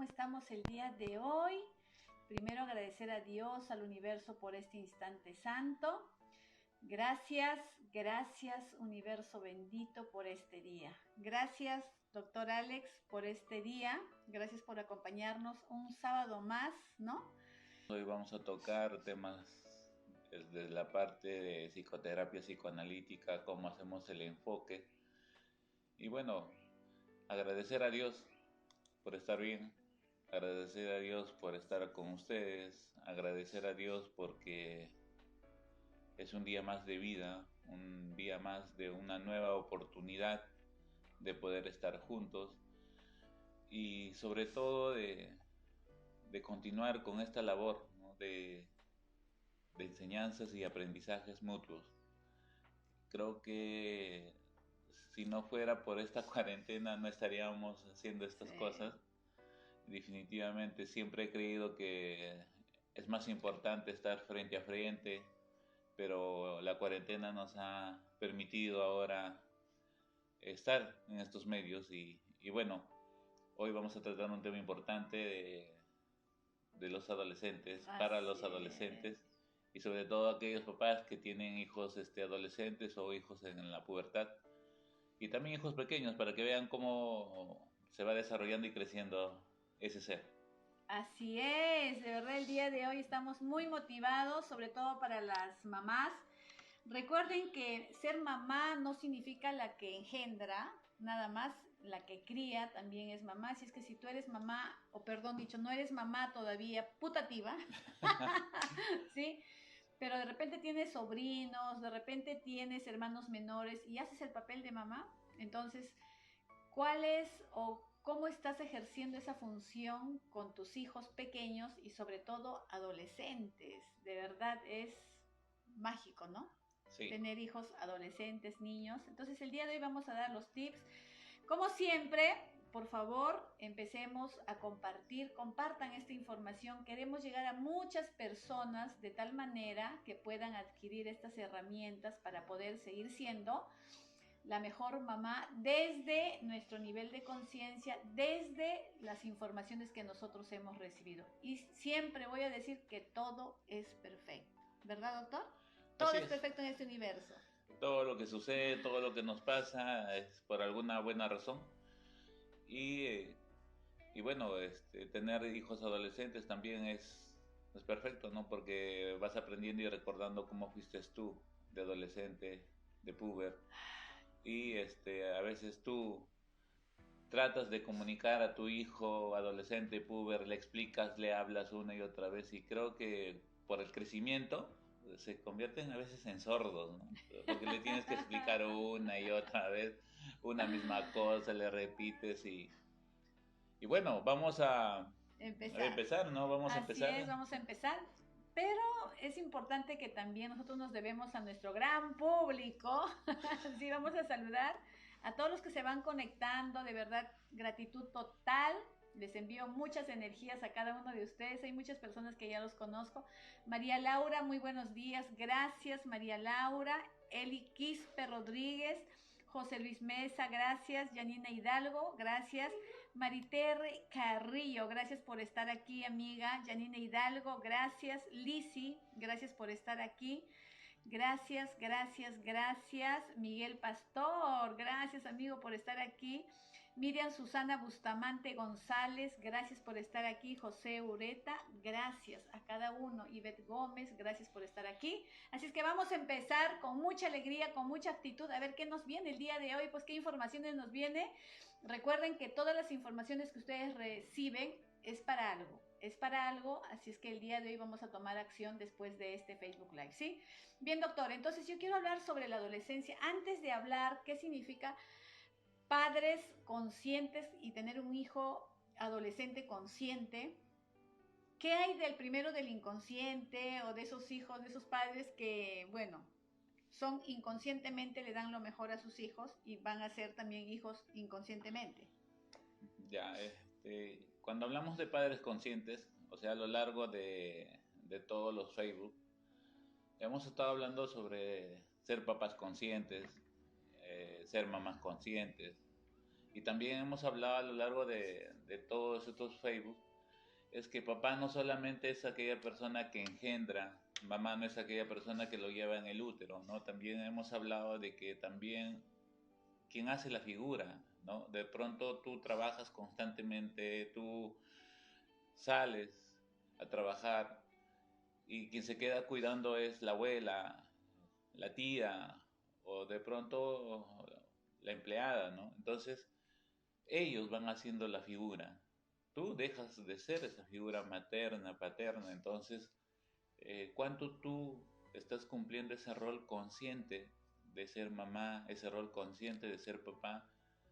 estamos el día de hoy? Primero agradecer a Dios, al universo por este instante santo. Gracias, gracias universo bendito por este día. Gracias, doctor Alex, por este día. Gracias por acompañarnos un sábado más, ¿no? Hoy vamos a tocar temas desde la parte de psicoterapia psicoanalítica, cómo hacemos el enfoque. Y bueno, agradecer a Dios por estar bien, agradecer a Dios por estar con ustedes, agradecer a Dios porque es un día más de vida, un día más de una nueva oportunidad de poder estar juntos y sobre todo de continuar con esta labor, ¿no? de enseñanzas y aprendizajes mutuos. Creo que si no fuera por esta cuarentena no estaríamos haciendo estas Sí. cosas. Definitivamente siempre he creído que es más importante estar frente a frente, pero la cuarentena nos ha permitido ahora estar en estos medios y bueno, hoy vamos a tratar un tema importante de los adolescentes, para los Así es. adolescentes y sobre todo aquellos papás que tienen hijos adolescentes o hijos en la pubertad y también hijos pequeños para que vean cómo se va desarrollando y creciendo ese ser. Así es, de verdad el día de hoy estamos muy motivados, sobre todo para las mamás. Recuerden que ser mamá no significa la que engendra, nada más la que cría también es mamá. Si es que si tú eres mamá, o perdón dicho, no eres mamá todavía putativa, ¿sí? Pero de repente tienes sobrinos, de repente tienes hermanos menores y haces el papel de mamá, entonces ¿cuál es o cómo estás ejerciendo esa función con tus hijos pequeños y sobre todo adolescentes? De verdad es mágico, ¿no? Sí, Tener hijos adolescentes, niños. Entonces el día de hoy vamos a dar los tips. Como siempre, por favor, empecemos a compartir, compartan esta información. Queremos llegar a muchas personas de tal manera que puedan adquirir estas herramientas para poder seguir siendo la mejor mamá desde nuestro nivel de conciencia, desde las informaciones que nosotros hemos recibido. Y siempre voy a decir que todo es perfecto, ¿verdad, doctor? Todo así es es. perfecto en este universo. Todo lo que sucede, todo lo que nos pasa es por alguna buena razón. Y, eh, y bueno, tener hijos adolescentes también es perfecto, ¿no? Porque vas aprendiendo y recordando cómo fuiste tú de adolescente, de puber. Y a veces tú tratas de comunicar a tu hijo adolescente, puber, le explicas, le hablas una y otra vez y creo que por el crecimiento se convierten a veces en sordos, ¿no? Porque le tienes que explicar una y otra vez una misma cosa, le repites y bueno, vamos a Empezar. empezar, ¿no? Vamos a Así es, empezar. vamos a empezar. Pero es importante que también nosotros nos debemos a nuestro gran público. Sí, vamos a saludar a todos los que se van conectando. De verdad, gratitud total. Les envío muchas energías a cada uno de ustedes. Hay muchas personas que ya los conozco. María Laura, muy buenos días. Gracias, María Laura. Eli Quispe Rodríguez. José Luis Mesa, gracias. Janina Hidalgo, gracias. Mariterre Carrillo, gracias por estar aquí, amiga. Janina Hidalgo, gracias. Lisi, gracias por estar aquí. Gracias, gracias, gracias. Miguel Pastor, gracias amigo por estar aquí. Miriam Susana Bustamante González, gracias por estar aquí. José Ureta, gracias a cada uno. Ivette Gómez, gracias por estar aquí. Así es que vamos a empezar con mucha alegría, con mucha actitud, a ver qué nos viene el día de hoy, pues qué informaciones nos viene. Recuerden que todas las informaciones que ustedes reciben es para algo, así es que el día de hoy vamos a tomar acción después de este Facebook Live, ¿sí? Bien, doctor, entonces yo quiero hablar sobre la adolescencia. Antes de hablar qué significa padres conscientes y tener un hijo adolescente consciente, ¿qué hay del primero del inconsciente o de esos hijos, de esos padres que, bueno, son inconscientemente, le dan lo mejor a sus hijos y van a ser también hijos inconscientemente? Ya, cuando hablamos de padres conscientes, o sea, a lo largo de todos los Facebook, hemos estado hablando sobre ser papás conscientes, ser mamás conscientes. y también hemos hablado a lo largo de todos estos Facebook, es que papá no solamente es aquella persona que engendra, mamá no es aquella persona que lo lleva en el útero, ¿no? También hemos hablado de que también quien hace la figura, ¿no? De pronto tú trabajas constantemente, tú sales a trabajar y quien se queda cuidando es la abuela, la tía o de pronto la empleada, ¿no? Entonces ellos van haciendo la figura. Tú dejas de ser esa figura materna, paterna, entonces, ¿cuánto tú estás cumpliendo ese rol consciente de ser mamá, ese rol consciente de ser papá,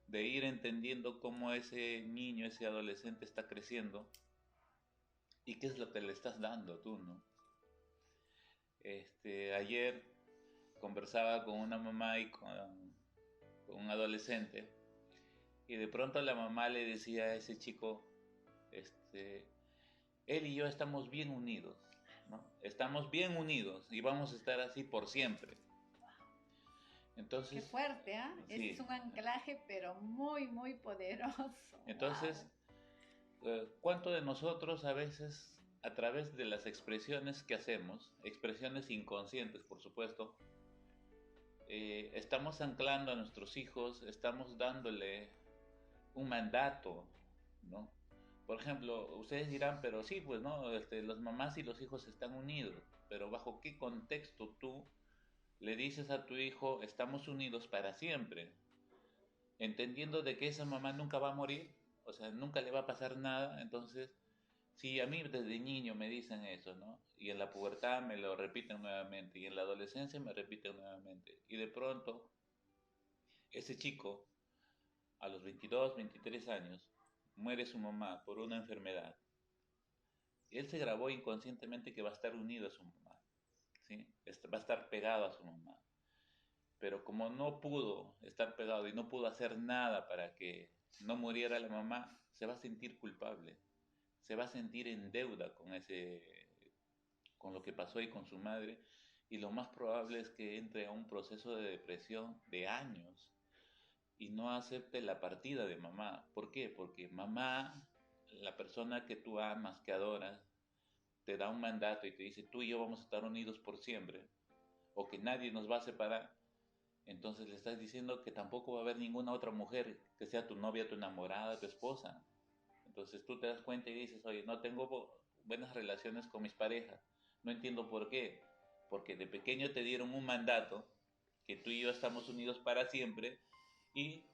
de ir entendiendo cómo ese niño, ese adolescente está creciendo y qué es lo que le estás dando tú, ¿no? Ayer conversaba con una mamá y con un adolescente y de pronto la mamá le decía a ese chico, él y yo estamos bien unidos, ¿no? Estamos bien unidos y vamos a estar así por siempre. Entonces, qué fuerte, ¿eh? Sí. Es un anclaje, pero muy, muy poderoso. Entonces, ¿cuánto de nosotros a veces, a través de las expresiones que hacemos, expresiones inconscientes, por supuesto, estamos anclando a nuestros hijos, estamos dándole un mandato, ¿no? Por ejemplo, ustedes dirán, pero sí, pues no, los mamás y los hijos están unidos, pero ¿bajo qué contexto tú le dices a tu hijo, estamos unidos para siempre? Entendiendo de que esa mamá nunca va a morir, o sea, nunca le va a pasar nada, entonces, si a mí desde niño me dicen eso, ¿no? Y en la pubertad me lo repiten nuevamente, y en la adolescencia me repiten nuevamente, y de pronto, ese chico, a los 22, 23 años, muere su mamá por una enfermedad. Él se grabó inconscientemente que va a estar unido a su mamá, ¿sí? Va a estar pegado a su mamá. Pero como no pudo estar pegado y no pudo hacer nada para que no muriera la mamá, se va a sentir culpable, se va a sentir en deuda con lo que pasó ahí con su madre, y lo más probable es que entre a un proceso de depresión de años y no acepte la partida de mamá. ¿Por qué? Porque mamá, la persona que tú amas, que adoras, te da un mandato y te dice, tú y yo vamos a estar unidos por siempre, o que nadie nos va a separar. Entonces le estás diciendo que tampoco va a haber ninguna otra mujer que sea tu novia, tu enamorada, tu esposa. Entonces tú te das cuenta y dices, oye, no tengo buenas relaciones con mis parejas. No entiendo por qué. Porque de pequeño te dieron un mandato que tú y yo estamos unidos para siempre y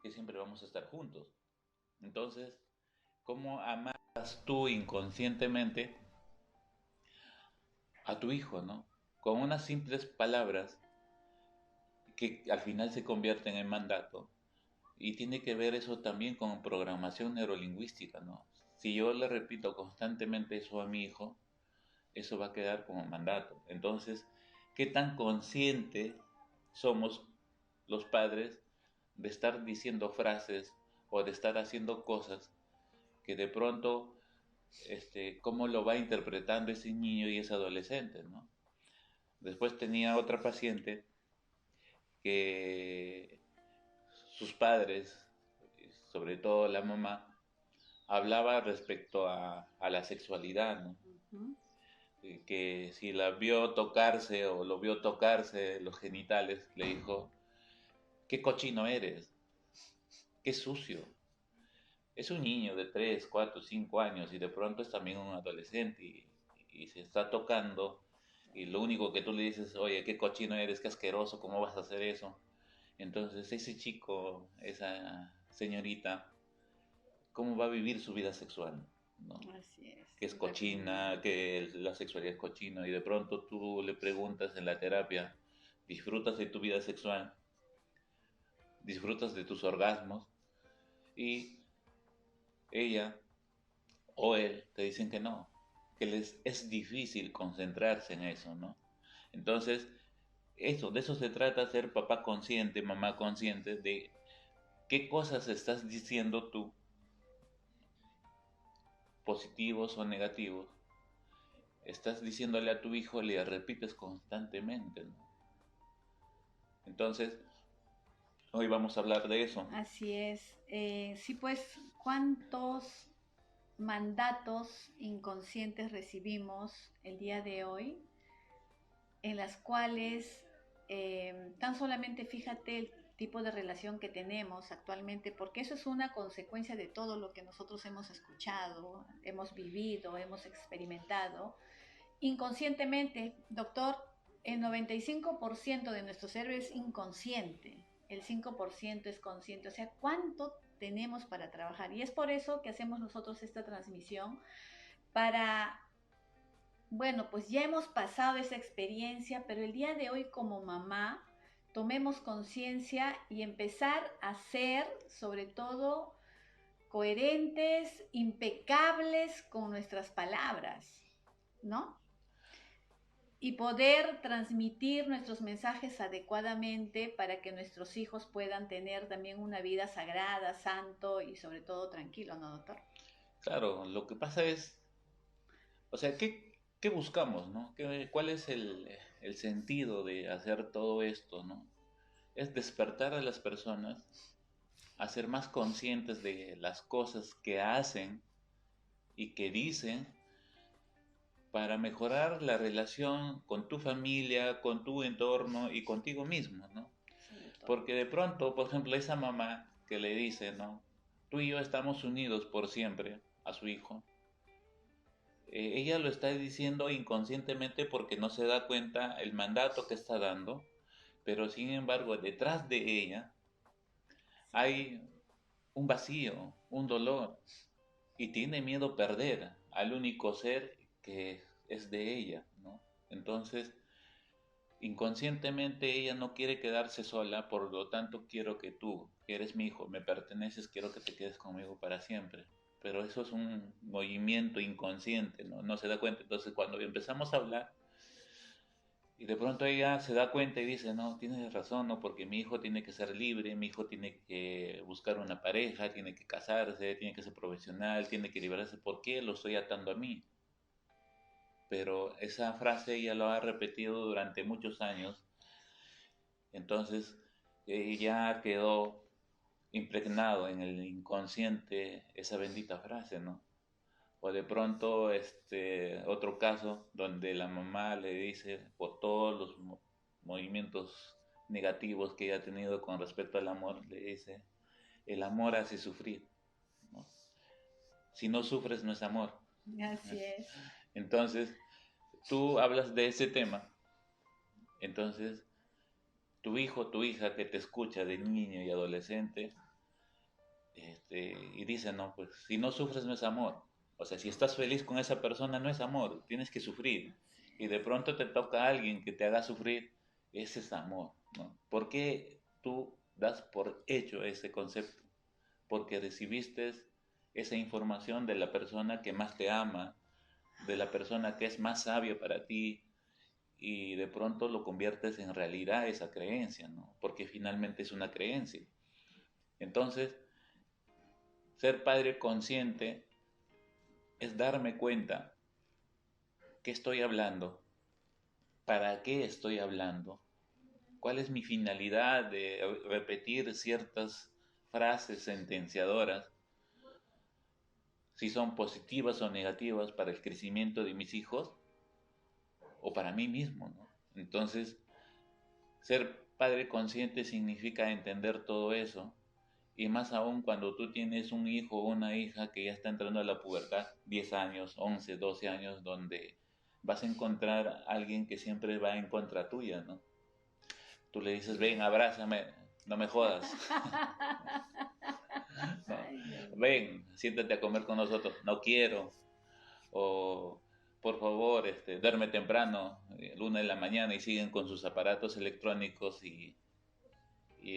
que siempre vamos a estar juntos. Entonces, ¿cómo amas tú inconscientemente a tu hijo, ¿no? Con unas simples palabras que al final se convierten en mandato. Y tiene que ver eso también con programación neurolingüística, ¿no? Si yo le repito constantemente eso a mi hijo, eso va a quedar como mandato. Entonces, ¿qué tan consciente somos los padres de estar diciendo frases o de estar haciendo cosas que de pronto, cómo lo va interpretando ese niño y ese adolescente, ¿no? Después tenía otra paciente que sus padres, sobre todo la mamá, hablaba respecto a la sexualidad, ¿no? Uh-huh. Que si la vio tocarse o lo vio tocarse los genitales, le dijo, qué cochino eres, qué sucio. Es un niño de 3, 4, 5 años y de pronto es también un adolescente y se está tocando y lo único que tú le dices, oye, qué cochino eres, qué asqueroso, ¿cómo vas a hacer eso? Entonces ese chico, esa señorita, ¿cómo va a vivir su vida sexual? ¿No? Así es. Que es cochina, que la sexualidad es cochina, y de pronto tú le preguntas en la terapia, ¿disfrutas de tu vida sexual? ¿Disfrutas de tus orgasmos? Y ella o él te dicen que no, que les es difícil concentrarse en eso, ¿no? Entonces, de eso se trata, ser papá consciente, mamá consciente de qué cosas estás diciendo tú, positivos o negativos, estás diciéndole a tu hijo, le repites constantemente, ¿no? Entonces, Hoy vamos a hablar de eso. Así es. Sí, pues, ¿cuántos mandatos inconscientes recibimos el día de hoy en las cuales tan solamente fíjate el tipo de relación que tenemos actualmente, porque eso es una consecuencia de todo lo que nosotros hemos escuchado, hemos vivido, hemos experimentado? Inconscientemente, doctor, el 95% de nuestro cerebro es inconsciente, el 5% es consciente, o sea, ¿cuánto tenemos para trabajar? Y es por eso que hacemos nosotros esta transmisión, para, bueno, pues ya hemos pasado esa experiencia, pero el día de hoy como mamá, tomemos conciencia y empezar a ser, sobre todo, coherentes, impecables con nuestras palabras, ¿no? Y poder transmitir nuestros mensajes adecuadamente para que nuestros hijos puedan tener también una vida sagrada, santo y sobre todo tranquilo, ¿no, doctor? Claro, lo que pasa es, o sea, ¿qué buscamos, no? ¿Cuál es el sentido de hacer todo esto, no? Es despertar a las personas a ser más conscientes de las cosas que hacen y que dicen para mejorar la relación con tu familia, con tu entorno y contigo mismo, ¿no? Sobre todo. Porque de pronto, por ejemplo, esa mamá que le dice, ¿no? Tú y yo estamos unidos por siempre a su hijo. Ella lo está diciendo inconscientemente porque no se da cuenta el mandato que está dando, pero sin embargo, detrás de ella hay un vacío, un dolor, y tiene miedo a perder al único ser que es de ella, ¿no? Entonces, inconscientemente ella no quiere quedarse sola, por lo tanto quiero que tú, que eres mi hijo, me perteneces, quiero que te quedes conmigo para siempre. Pero eso es un movimiento inconsciente, ¿no? No se da cuenta. Entonces, cuando empezamos a hablar, y de pronto ella se da cuenta y dice, no, tienes razón, no, porque mi hijo tiene que ser libre, mi hijo tiene que buscar una pareja, tiene que casarse, tiene que ser profesional, tiene que liberarse. ¿Por qué lo estoy atando a mí? Pero esa frase ella lo ha repetido durante muchos años, entonces ya quedó impregnado en el inconsciente esa bendita frase, ¿no? O de pronto, otro caso donde la mamá le dice, por todos los movimientos negativos que ella ha tenido con respecto al amor, le dice, el amor hace sufrir, ¿no? Si no sufres no es amor. Así es. Entonces, tú hablas de ese tema, entonces tu hijo, tu hija que te escucha de niño y adolescente, y dice, no, pues si no sufres no es amor. O sea, si estás feliz con esa persona no es amor, tienes que sufrir. Y de pronto te toca a alguien que te haga sufrir, ese es amor, ¿no? ¿Por qué tú das por hecho ese concepto? Porque recibiste esa información de la persona que más te ama, de la persona que es más sabia para ti, y de pronto lo conviertes en realidad esa creencia, ¿no? Porque finalmente es una creencia. Entonces, ser padre consciente es darme cuenta qué estoy hablando, para qué estoy hablando, cuál es mi finalidad de repetir ciertas frases sentenciadoras, si son positivas o negativas para el crecimiento de mis hijos o para mí mismo, ¿no? Entonces, ser padre consciente significa entender todo eso, y más aún cuando tú tienes un hijo o una hija que ya está entrando a la pubertad, 10 años, 11, 12 años, donde vas a encontrar a alguien que siempre va en contra tuya, ¿no? Tú le dices, ven, abrázame, no me jodas. No, Ay, Dios mío. ven, siéntate a comer con nosotros, no quiero. O, por favor, duerme temprano, 1 de la mañana, y siguen con sus aparatos electrónicos, y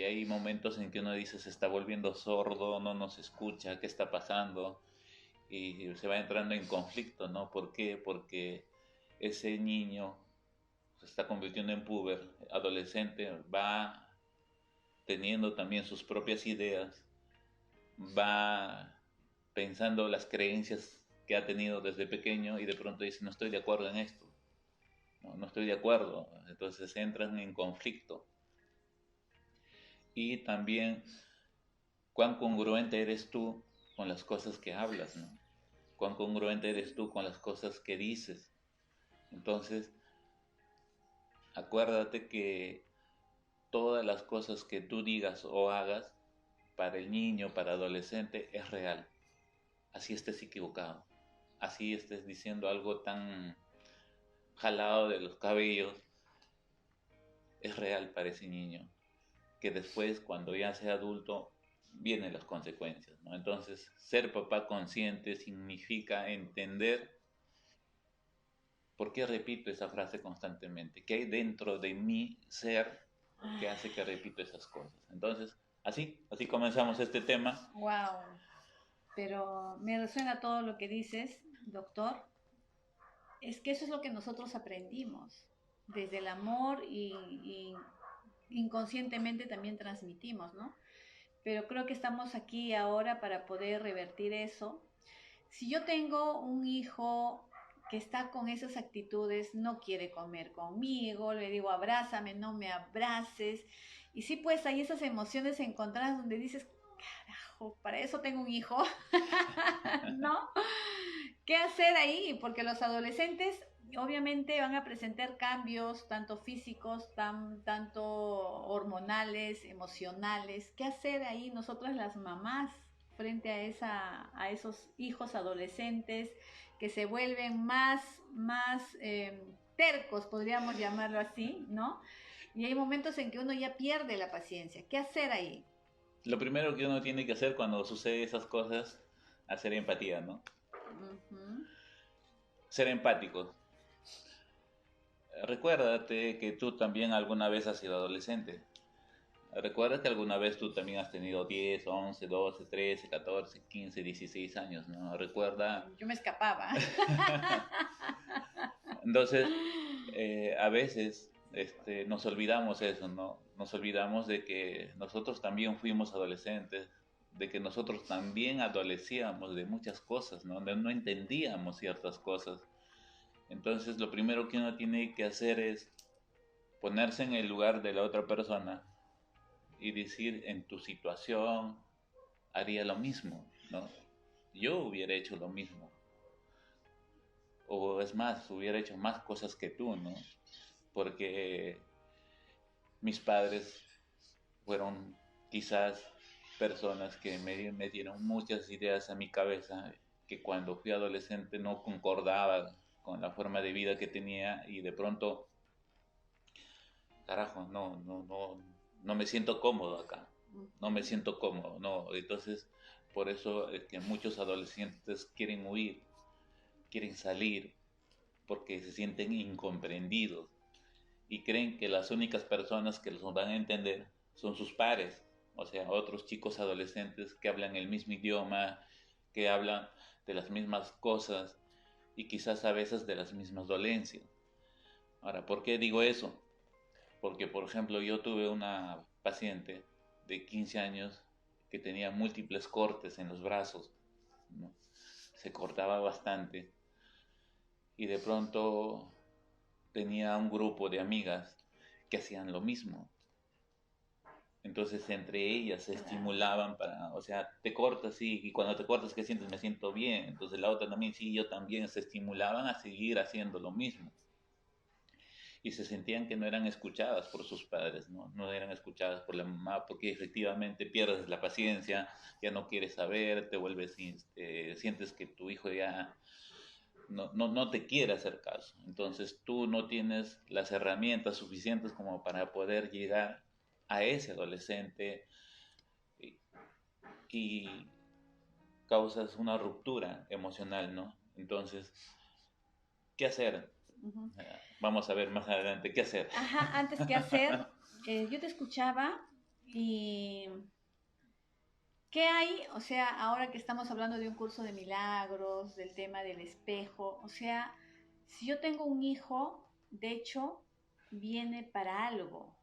hay momentos en que uno dice, se está volviendo sordo, no nos escucha, ¿qué está pasando? Y se va entrando en conflicto, ¿no? ¿Por qué? Porque ese niño se está convirtiendo en puber, adolescente, va teniendo también sus propias ideas, va pensando las creencias que ha tenido desde pequeño, y de pronto dice, no estoy de acuerdo en esto, no estoy de acuerdo, entonces entran en conflicto. y también cuán congruente eres tú con las cosas que hablas, ¿no? Cuán congruente eres tú con las cosas que dices. Entonces, acuérdate que todas las cosas que tú digas o hagas para el niño, para el adolescente, es real. Así estés equivocado, así estés diciendo algo tan jalado de los cabellos, es real para ese niño, que después, cuando ya sea adulto, vienen las consecuencias, ¿no? Entonces, ser papá consciente significa entender por qué repito esa frase constantemente, qué hay dentro de mi ser que hace que repito esas cosas. Entonces, así comenzamos este tema. Wow, pero me resuena todo lo que dices, doctor. Es que eso es lo que nosotros aprendimos desde el amor y inconscientemente también transmitimos, ¿no? Pero creo que estamos aquí ahora para poder revertir eso. Si yo tengo un hijo que está con esas actitudes, no quiere comer conmigo, le digo abrázame, no me abraces, y sí, pues hay esas emociones encontradas donde dices, carajo, para eso tengo un hijo, ¿no? ¿Qué hacer ahí? Porque los adolescentes obviamente van a presentar cambios tanto físicos, tanto hormonales, emocionales. ¿Qué hacer ahí nosotras las mamás frente a esos hijos adolescentes que se vuelven más tercos, podríamos llamarlo así, ¿no? Y hay momentos en que uno ya pierde la paciencia. ¿Qué hacer ahí? Lo primero que uno tiene que hacer cuando sucede esas cosas, hacer empatía, ¿no? Ujú. Ser empáticos. Recuérdate que tú también alguna vez has sido adolescente. Recuerda que alguna vez tú también has tenido 10, 11, 12, 13, 14, 15, 16 años, ¿no? Recuerda. Yo me escapaba. Entonces, a veces nos olvidamos eso, ¿no? Nos olvidamos de que nosotros también fuimos adolescentes, de que nosotros también adolecíamos de muchas cosas, ¿no? No entendíamos ciertas cosas. Entonces, lo primero que uno tiene que hacer es ponerse en el lugar de la otra persona y decir, en tu situación haría lo mismo, ¿no? Yo hubiera hecho lo mismo. O es más, hubiera hecho más cosas que tú, ¿no? Porque mis padres fueron quizás personas que me metieron muchas ideas a mi cabeza que cuando fui adolescente no concordaban con la forma de vida que tenía y de pronto, carajo, no me siento cómodo acá, no me siento cómodo, no. Entonces, por eso es que muchos adolescentes quieren huir, quieren salir, porque se sienten incomprendidos y creen que las únicas personas que los van a entender son sus pares, o sea, otros chicos adolescentes que hablan el mismo idioma, que hablan de las mismas cosas y quizás a veces de las mismas dolencias. Ahora, ¿por qué digo eso? Porque, por ejemplo, yo tuve una paciente de 15 años que tenía múltiples cortes en los brazos, ¿no? Se cortaba bastante y de pronto tenía un grupo de amigas que hacían lo mismo. Entonces entre ellas se estimulaban para, o sea, te cortas, sí, y cuando te cortas, ¿qué sientes? Me siento bien. Entonces la otra también, sí, yo también, se estimulaban a seguir haciendo lo mismo. Y se sentían que no eran escuchadas por sus padres, ¿no? No eran escuchadas por la mamá, porque efectivamente pierdes la paciencia, ya no quieres saber, te vuelves, sientes que tu hijo ya no te quiere hacer caso. Entonces tú no tienes las herramientas suficientes como para poder llegar a ese adolescente y, y causas una ruptura emocional, ¿no? Entonces, ¿qué hacer? Ujú. Vamos a ver más adelante qué hacer. Ajá, antes que hacer, yo te escuchaba y ¿qué hay? O sea, ahora que estamos hablando de un curso de milagros, del tema del espejo, o sea, si yo tengo un hijo, de hecho, viene para algo,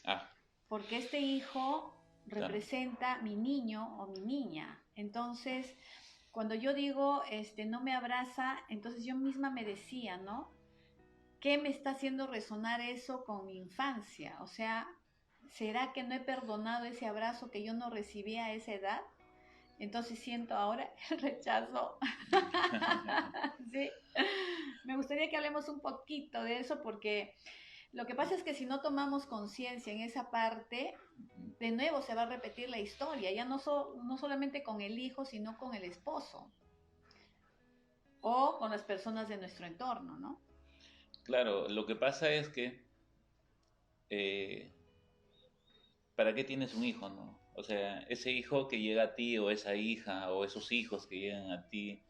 Ah, porque este hijo claro. representa mi niño o mi niña. Entonces, cuando yo digo, no me abraza, entonces yo misma me decía, ¿no? ¿Qué me está haciendo resonar eso con mi infancia? O sea, ¿Será que no he perdonado ese abrazo que yo no recibí a esa edad? Entonces siento ahora el rechazo. Sí. Me gustaría que hablemos un poquito de eso porque lo que pasa es que si no tomamos conciencia en esa parte, de nuevo se va a repetir la historia, ya no solamente con el hijo, sino con el esposo o con las personas de nuestro entorno, ¿no? Claro, lo que pasa es que, eh, ¿para qué tienes un hijo, no? O sea, ese hijo que llega a ti o esa hija o esos hijos que llegan a ti,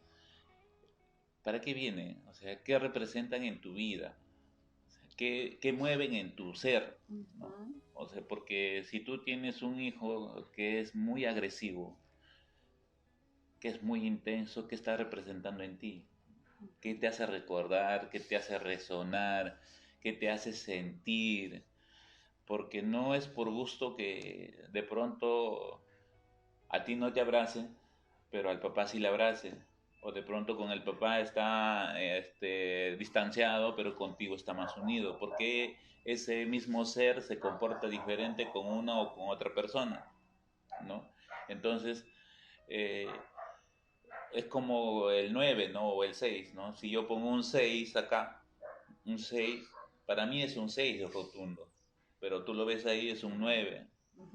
¿para qué vienen? O sea, ¿qué representan en tu vida? O sea, ¿qué mueven en tu ser? ¿No? Uh-huh. O sea, porque si tú tienes un hijo que es muy agresivo, que es muy intenso, ¿qué está representando en ti? ¿Qué te hace recordar? ¿Qué te hace resonar? ¿Qué te hace sentir? Porque no es por gusto que de pronto a ti no te abrace, pero al papá sí le abrace. O de pronto con el papá está distanciado, pero contigo está más unido. Porque ese mismo ser se comporta diferente con una o con otra persona, ¿no? Entonces, eh, es como el 9, ¿no? O el 6, ¿no? Si yo pongo un 6 acá, un 6 para mí es un 6 rotundo, pero tú lo ves ahí es un 9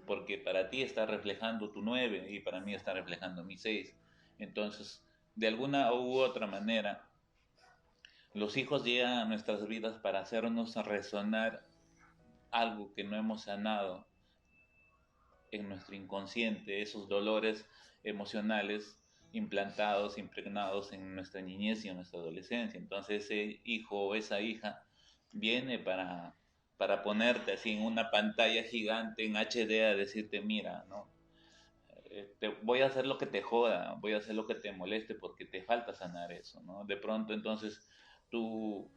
porque para ti está reflejando tu 9 y para mí está reflejando mi 6. Entonces, de alguna u otra manera, los hijos llegan a nuestras vidas para hacernos resonar algo que no hemos sanado en nuestro inconsciente, esos dolores emocionales implantados, impregnados en nuestra niñez y en nuestra adolescencia. Entonces ese hijo o esa hija viene para ponerte así en una pantalla gigante en HD a decirte, mira, ¿no? Voy a hacer lo que te joda, voy a hacer lo que te moleste porque te falta sanar eso, ¿no? De pronto entonces tú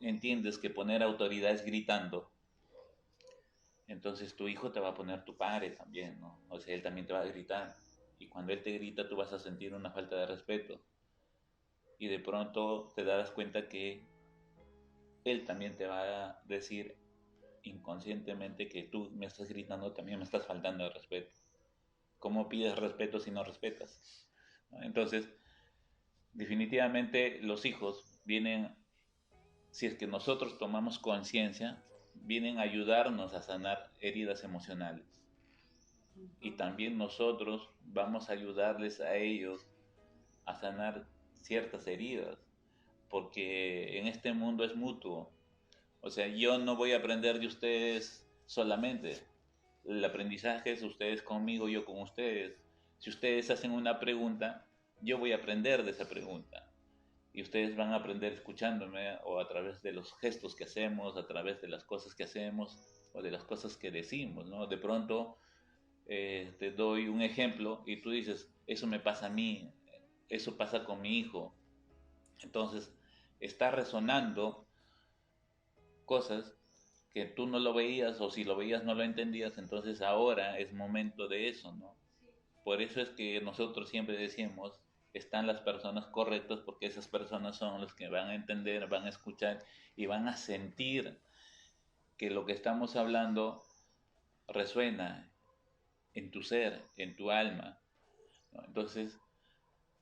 entiendes que poner autoridad es gritando, entonces tu hijo te va a poner tu padre también, ¿no? O sea, él también te va a gritar. Y cuando él te grita, tú vas a sentir una falta de respeto. Y de pronto te darás cuenta que él también te va a decir inconscientemente que tú me estás gritando, también me estás faltando de respeto. ¿Cómo pides respeto si no respetas? ¿No? Entonces, definitivamente los hijos vienen, si es que nosotros tomamos conciencia, vienen a ayudarnos a sanar heridas emocionales. Y también nosotros vamos a ayudarles a ellos a sanar ciertas heridas, porque en este mundo es mutuo. O sea, yo no voy a aprender de ustedes solamente. El aprendizaje es ustedes conmigo, yo con ustedes. Si ustedes hacen una pregunta, yo voy a aprender de esa pregunta. Y ustedes van a aprender escuchándome o a través de los gestos que hacemos, a través de las cosas que hacemos o de las cosas que decimos, ¿no? De pronto te doy un ejemplo y tú dices, eso me pasa a mí, eso pasa con mi hijo. Entonces, está resonando cosas que tú no lo veías o si lo veías no lo entendías, entonces ahora es momento de eso, ¿no? Por eso es que nosotros siempre decimos, están las personas correctas porque esas personas son las que van a entender, van a escuchar y van a sentir que lo que estamos hablando resuena en tu ser, en tu alma, ¿no? Entonces,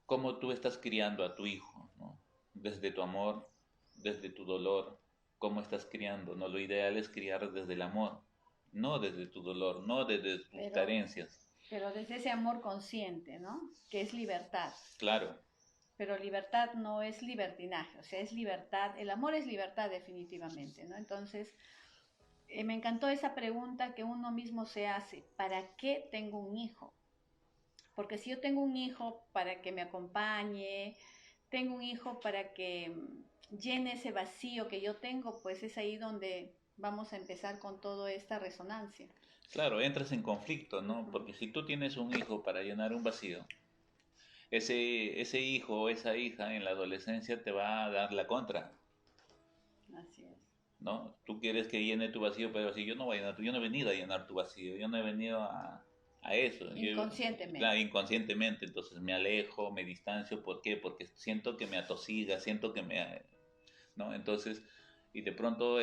¿cómo tú estás criando a tu hijo, ¿no? Desde tu amor, desde tu dolor, ¿cómo estás criando? ¿No? Lo ideal es criar desde el amor, no desde tu dolor, no desde tus Pero, carencias. pero desde ese amor consciente, ¿no? Que es libertad. Claro, Pero libertad no es libertinaje, o sea, es libertad, el amor es libertad definitivamente, ¿no? Entonces, me encantó esa pregunta que uno mismo se hace, ¿para qué tengo un hijo? Porque si yo tengo un hijo para que me acompañe, tengo un hijo para que llene ese vacío que yo tengo, pues es ahí donde vamos a empezar con toda esta resonancia. claro, entras en conflicto, ¿no? Uh-huh. Porque si tú tienes un hijo para llenar un vacío, ese hijo o esa hija en la adolescencia te va a dar la contra, Así es. ¿no? Tú quieres que llene tu vacío, pero si yo no voy a llenar, yo no he venido a llenar tu vacío, yo no he venido a eso, yo, claro, Inconscientemente. inconscientemente, entonces me alejo, me distancio, ¿por qué? Porque siento que me atosiga, siento que me, ¿no? Entonces, y de pronto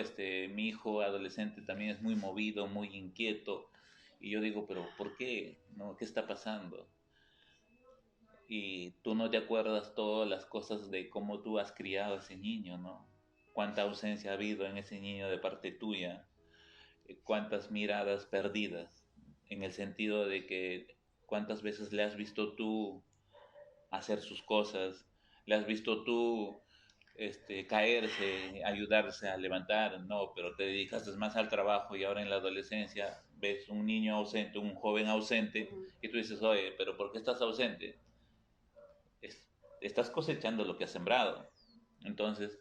mi hijo adolescente también es muy movido, muy inquieto, y yo digo, pero ¿por qué? ¿No? ¿Qué está pasando? Y tú no te acuerdas todas las cosas de cómo tú has criado a ese niño, ¿no? Cuánta ausencia ha habido en ese niño de parte tuya, cuántas miradas perdidas, en el sentido de que cuántas veces le has visto tú hacer sus cosas, le has visto tú caerse, ayudarse a levantar, no, pero te dedicaste más al trabajo y ahora en la adolescencia ves un niño ausente, un joven ausente, y tú dices, oye, pero ¿por qué estás ausente? Estás cosechando lo que has sembrado. Entonces,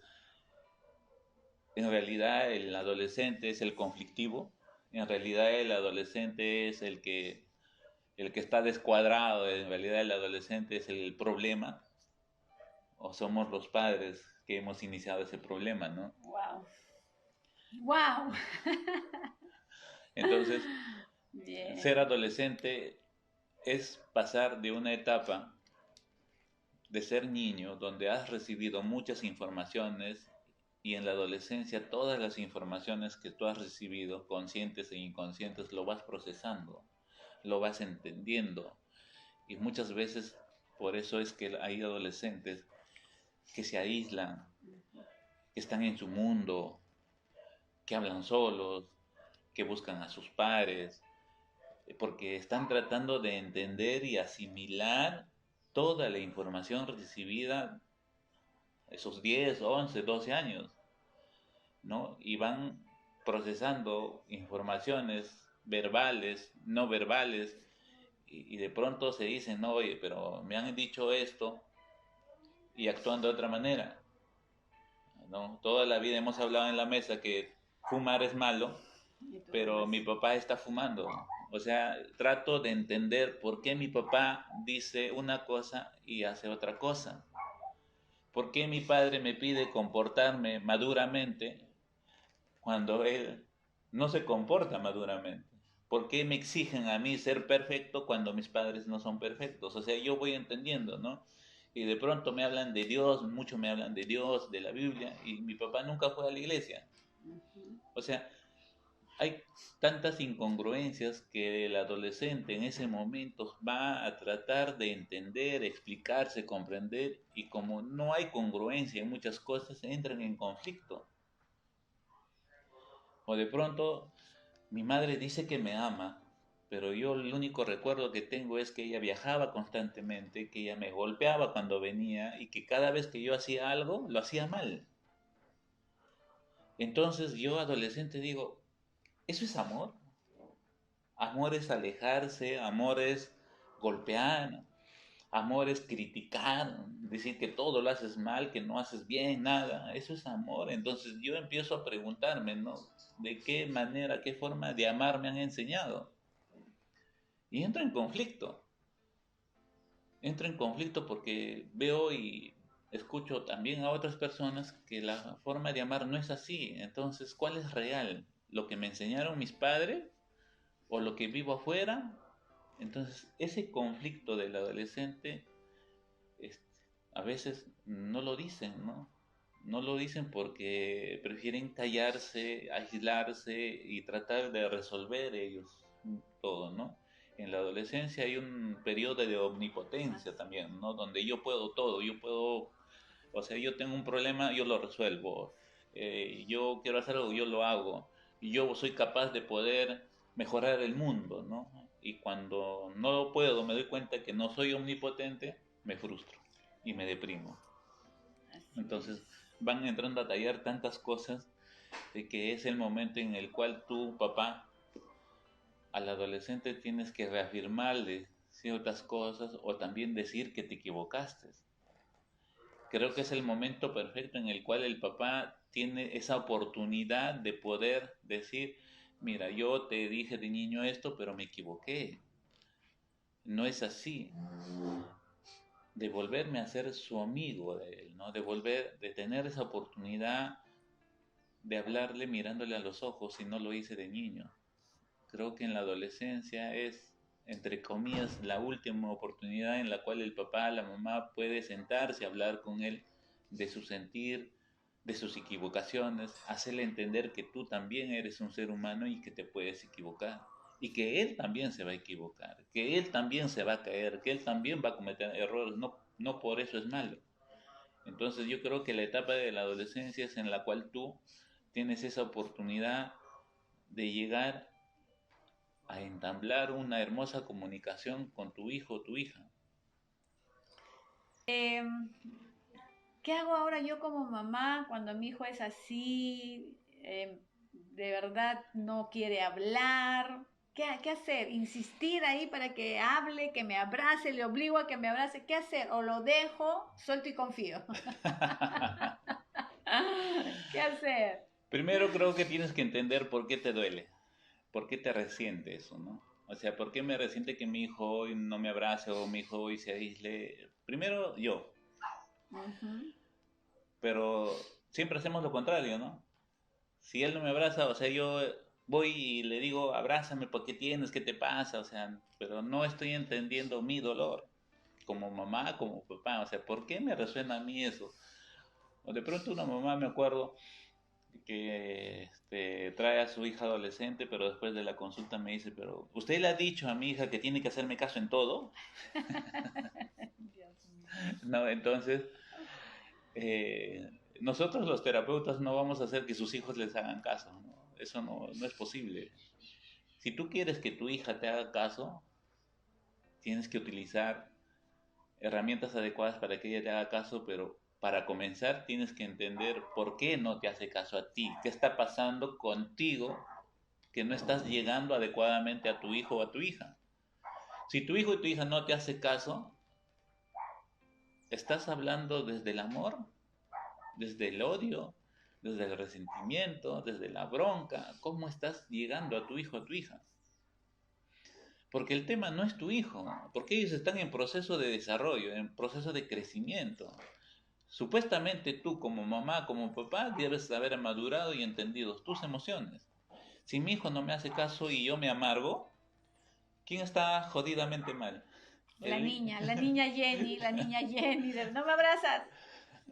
en realidad el adolescente es el conflictivo, en realidad el adolescente es el que está descuadrado, en realidad el adolescente es el problema, o somos los padres que hemos iniciado ese problema, ¿no? Wow. Wow. Entonces, Bien. ser adolescente es pasar de una etapa de ser niño, donde has recibido muchas informaciones y en la adolescencia todas las informaciones que tú has recibido, conscientes e inconscientes, lo vas procesando, lo vas entendiendo. Y muchas veces por eso es que hay adolescentes que se aíslan, que están en su mundo, que hablan solos, que buscan a sus pares, porque están tratando de entender y asimilar toda la información recibida esos 10, 11, 12 años, ¿no? Y van procesando informaciones verbales, no verbales, y de pronto se dicen, no, oye, pero me han dicho esto y actúan de otra manera, ¿no? Toda la vida hemos hablado en la mesa que fumar es malo, pero mi papá está fumando. O sea, trato de entender por qué mi papá dice una cosa y hace otra cosa. ¿Por qué mi padre me pide comportarme maduramente cuando él no se comporta maduramente? ¿Por qué me exigen a mí ser perfecto cuando mis padres no son perfectos? O sea, yo voy entendiendo, ¿no? Y de pronto me hablan de Dios, mucho me hablan de Dios, de la Biblia, y mi papá nunca fue a la iglesia. O sea, hay tantas incongruencias que el adolescente en ese momento va a tratar de entender, explicarse, comprender, y como no hay congruencia en muchas cosas, entran en conflicto. O de pronto, mi madre dice que me ama, pero yo el único recuerdo que tengo es que ella viajaba constantemente, que ella me golpeaba cuando venía y que cada vez que yo hacía algo, lo hacía mal. Entonces yo adolescente digo, ¿eso es amor? Amor es alejarse, amor es golpear, amor es criticar, decir que todo lo haces mal, que no haces bien, nada. Eso es amor. Entonces yo empiezo a preguntarme, ¿no? ¿De qué manera, qué forma de amar me han enseñado? Y entro en conflicto. Entro en conflicto porque veo y escucho también a otras personas que la forma de amar no es así. Entonces, ¿cuál es real? ¿Lo que me enseñaron mis padres o lo que vivo afuera? Entonces, ese conflicto del adolescente, este, a veces no lo dicen, ¿no? No lo dicen porque prefieren callarse, aislarse y tratar de resolver ellos todo, ¿no? En la adolescencia hay un periodo de omnipotencia también, ¿no? Donde yo puedo todo, yo puedo, o sea, yo tengo un problema, yo lo resuelvo. Yo quiero hacer algo, yo lo hago. Y yo soy capaz de poder mejorar el mundo, ¿no? Y cuando no puedo, me doy cuenta que no soy omnipotente, me frustro y me deprimo. Entonces van entrando a tallar tantas cosas de que es el momento en el cual tú, papá, al adolescente tienes que reafirmarle ciertas cosas o también decir que te equivocaste. Creo que es el momento perfecto en el cual el papá tiene esa oportunidad de poder decir, mira, yo te dije de niño esto, pero me equivoqué. No es así. De volverme a ser su amigo de él, ¿no? De tener esa oportunidad de hablarle mirándole a los ojos y no lo hice de niño. Creo que en la adolescencia es, entre comillas, la última oportunidad en la cual el papá, la mamá puede sentarse a hablar con él de su sentir, de sus equivocaciones, hacerle entender que tú también eres un ser humano y que te puedes equivocar. Y que él también se va a equivocar, que él también se va a caer, que él también va a cometer errores, no por eso es malo. Entonces yo creo que la etapa de la adolescencia es en la cual tú tienes esa oportunidad de llegar a entablar una hermosa comunicación con tu hijo o tu hija. ¿Qué hago ahora yo como mamá cuando mi hijo es así, de verdad no quiere hablar? ¿Qué hacer? ¿Insistir ahí para que hable, que me abrace, le obligo a que me abrace? ¿Qué hacer? ¿O lo dejo, suelto y confío? ¿Qué hacer? Primero creo que tienes que entender por qué te duele, por qué te resiente eso, ¿no? O sea, ¿por qué me resiente que mi hijo hoy no me abrace o mi hijo hoy se aísle? Primero yo, Uh-huh. pero siempre hacemos lo contrario, ¿no? Si él no me abraza, o sea, yo voy y le digo, abrázame, ¿por qué tienes? ¿Qué te pasa? O sea, pero no estoy entendiendo mi dolor como mamá, como papá. O sea, ¿por qué me resuena a mí eso? O de pronto una mamá, me acuerdo, que trae a su hija adolescente, pero después de la consulta me dice, pero ¿usted le ha dicho a mi hija que tiene que hacerme caso en todo? No, entonces, nosotros los terapeutas no vamos a hacer que sus hijos les hagan caso, ¿no? Eso no es posible. Si tú quieres que tu hija te haga caso, tienes que utilizar herramientas adecuadas para que ella te haga caso, pero para comenzar tienes que entender por qué no te hace caso a ti, qué está pasando contigo, que no estás llegando adecuadamente a tu hijo o a tu hija. Si tu hijo y tu hija no te hace caso, estás hablando desde el amor, desde el odio, desde el resentimiento, desde la bronca. ¿Cómo estás llegando a tu hijo o a tu hija? Porque el tema no es tu hijo, porque ellos están en proceso de desarrollo, en proceso de crecimiento. Supuestamente tú como mamá, como papá, debes haber madurado y entendido tus emociones. Si mi hijo no me hace caso y yo me amargo, ¿quién está jodidamente mal? La niña Jenny, no me abrazas.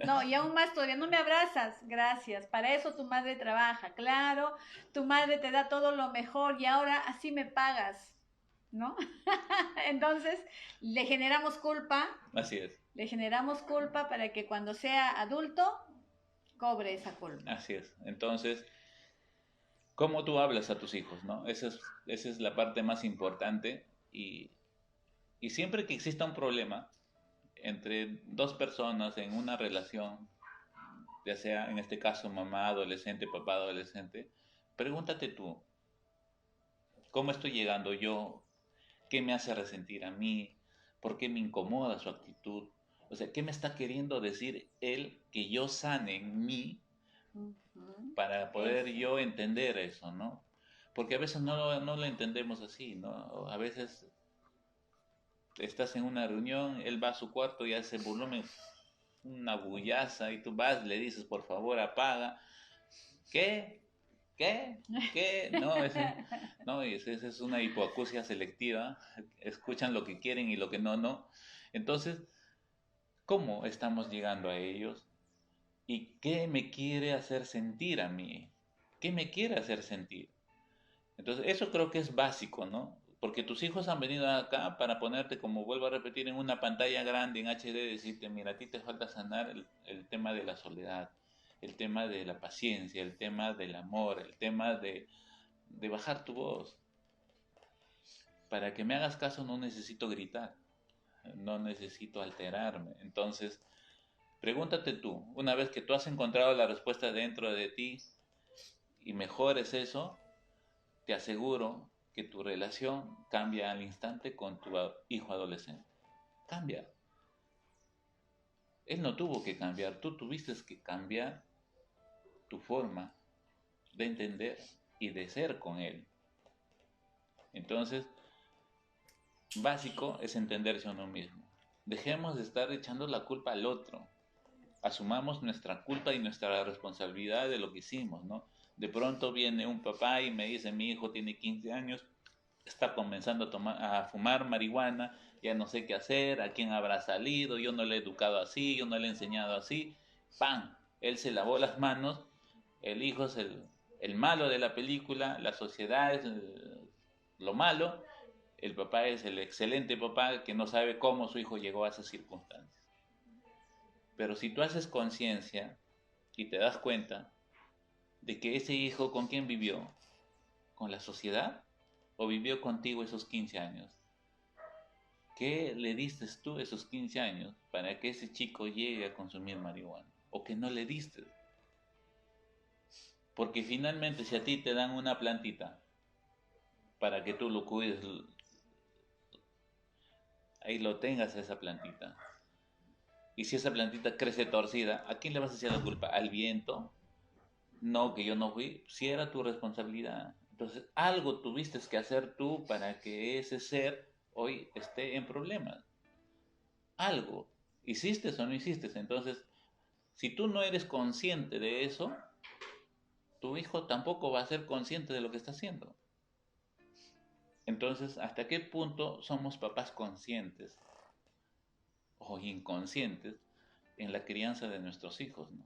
No, y aún más todavía, no me abrazas, gracias. Para eso tu madre trabaja, claro, tu madre te da todo lo mejor y ahora así me pagas, ¿no? Entonces, le generamos culpa, Así es, le generamos culpa para que cuando sea adulto cobre esa culpa. así es. Entonces, ¿cómo tú hablas a tus hijos, no? Esa es la parte más importante y siempre que exista un problema entre dos personas en una relación, ya sea en este caso mamá adolescente, papá adolescente, pregúntate tú, ¿cómo estoy llegando yo? ¿Qué me hace resentir a mí? ¿Por qué me incomoda su actitud? O sea, ¿qué me está queriendo decir él que yo sane en mí Uh-huh. para poder yo entender eso, ¿no? Porque a veces no lo entendemos así, ¿no? A veces estás en una reunión, él va a su cuarto y hace volumen, una bullaza, y tú vas, le dices, por favor, apaga. ¿Qué? ¿Qué? ¿Qué? No, esa es una hipoacusia selectiva. Escuchan lo que quieren y lo que no. Entonces, ¿cómo estamos llegando a ellos? ¿Y qué me quiere hacer sentir a mí? ¿Qué me quiere hacer sentir? Entonces, eso creo que es básico, ¿no? Porque tus hijos han venido acá para ponerte, como vuelvo a repetir, en una pantalla grande, en HD, decirte, mira, a ti te falta sanar el tema de la soledad, el tema de la paciencia, el tema del amor, el tema de bajar tu voz. Para que me hagas caso no necesito gritar, no necesito alterarme. Entonces, pregúntate tú, una vez que tú has encontrado la respuesta dentro de ti y mejores eso, te aseguro que tu relación cambia al instante con tu hijo adolescente. Cambia. Él no tuvo que cambiar, tú tuviste que cambiar tu forma de entender y de ser con él. Entonces, básico es entenderse a uno mismo. Dejemos de estar echando la culpa al otro. Asumamos nuestra culpa y nuestra responsabilidad de lo que hicimos, ¿no? De pronto viene un papá y me dice, mi hijo tiene 15 años, está comenzando a fumar marihuana, ya no sé qué hacer, a quién habrá salido, yo no le he educado así, yo no le he enseñado así, ¡pam! Él se lavó las manos, el hijo es el malo de la película, la sociedad es lo malo, el papá es el excelente papá que no sabe cómo su hijo llegó a esas circunstancias. Pero si tú haces conciencia y te das cuenta de que ese hijo con quién vivió, con la sociedad o vivió contigo esos 15 años, ¿qué le diste tú esos 15 años para que ese chico llegue a consumir marihuana? ¿O que no le diste? Porque finalmente si a ti te dan una plantita para que tú lo cuides, ahí lo tengas esa plantita. Y si esa plantita crece torcida, ¿a quién le vas a echar la culpa? ¿Al viento? No, que yo no fui. Si era tu responsabilidad. Entonces, algo tuviste que hacer tú para que ese ser hoy esté en problemas. Algo. ¿Hiciste o no hiciste? Entonces, si tú no eres consciente de eso, tu hijo tampoco va a ser consciente de lo que está haciendo. Entonces, ¿hasta qué punto somos papás conscientes o inconscientes en la crianza de nuestros hijos, ¿no?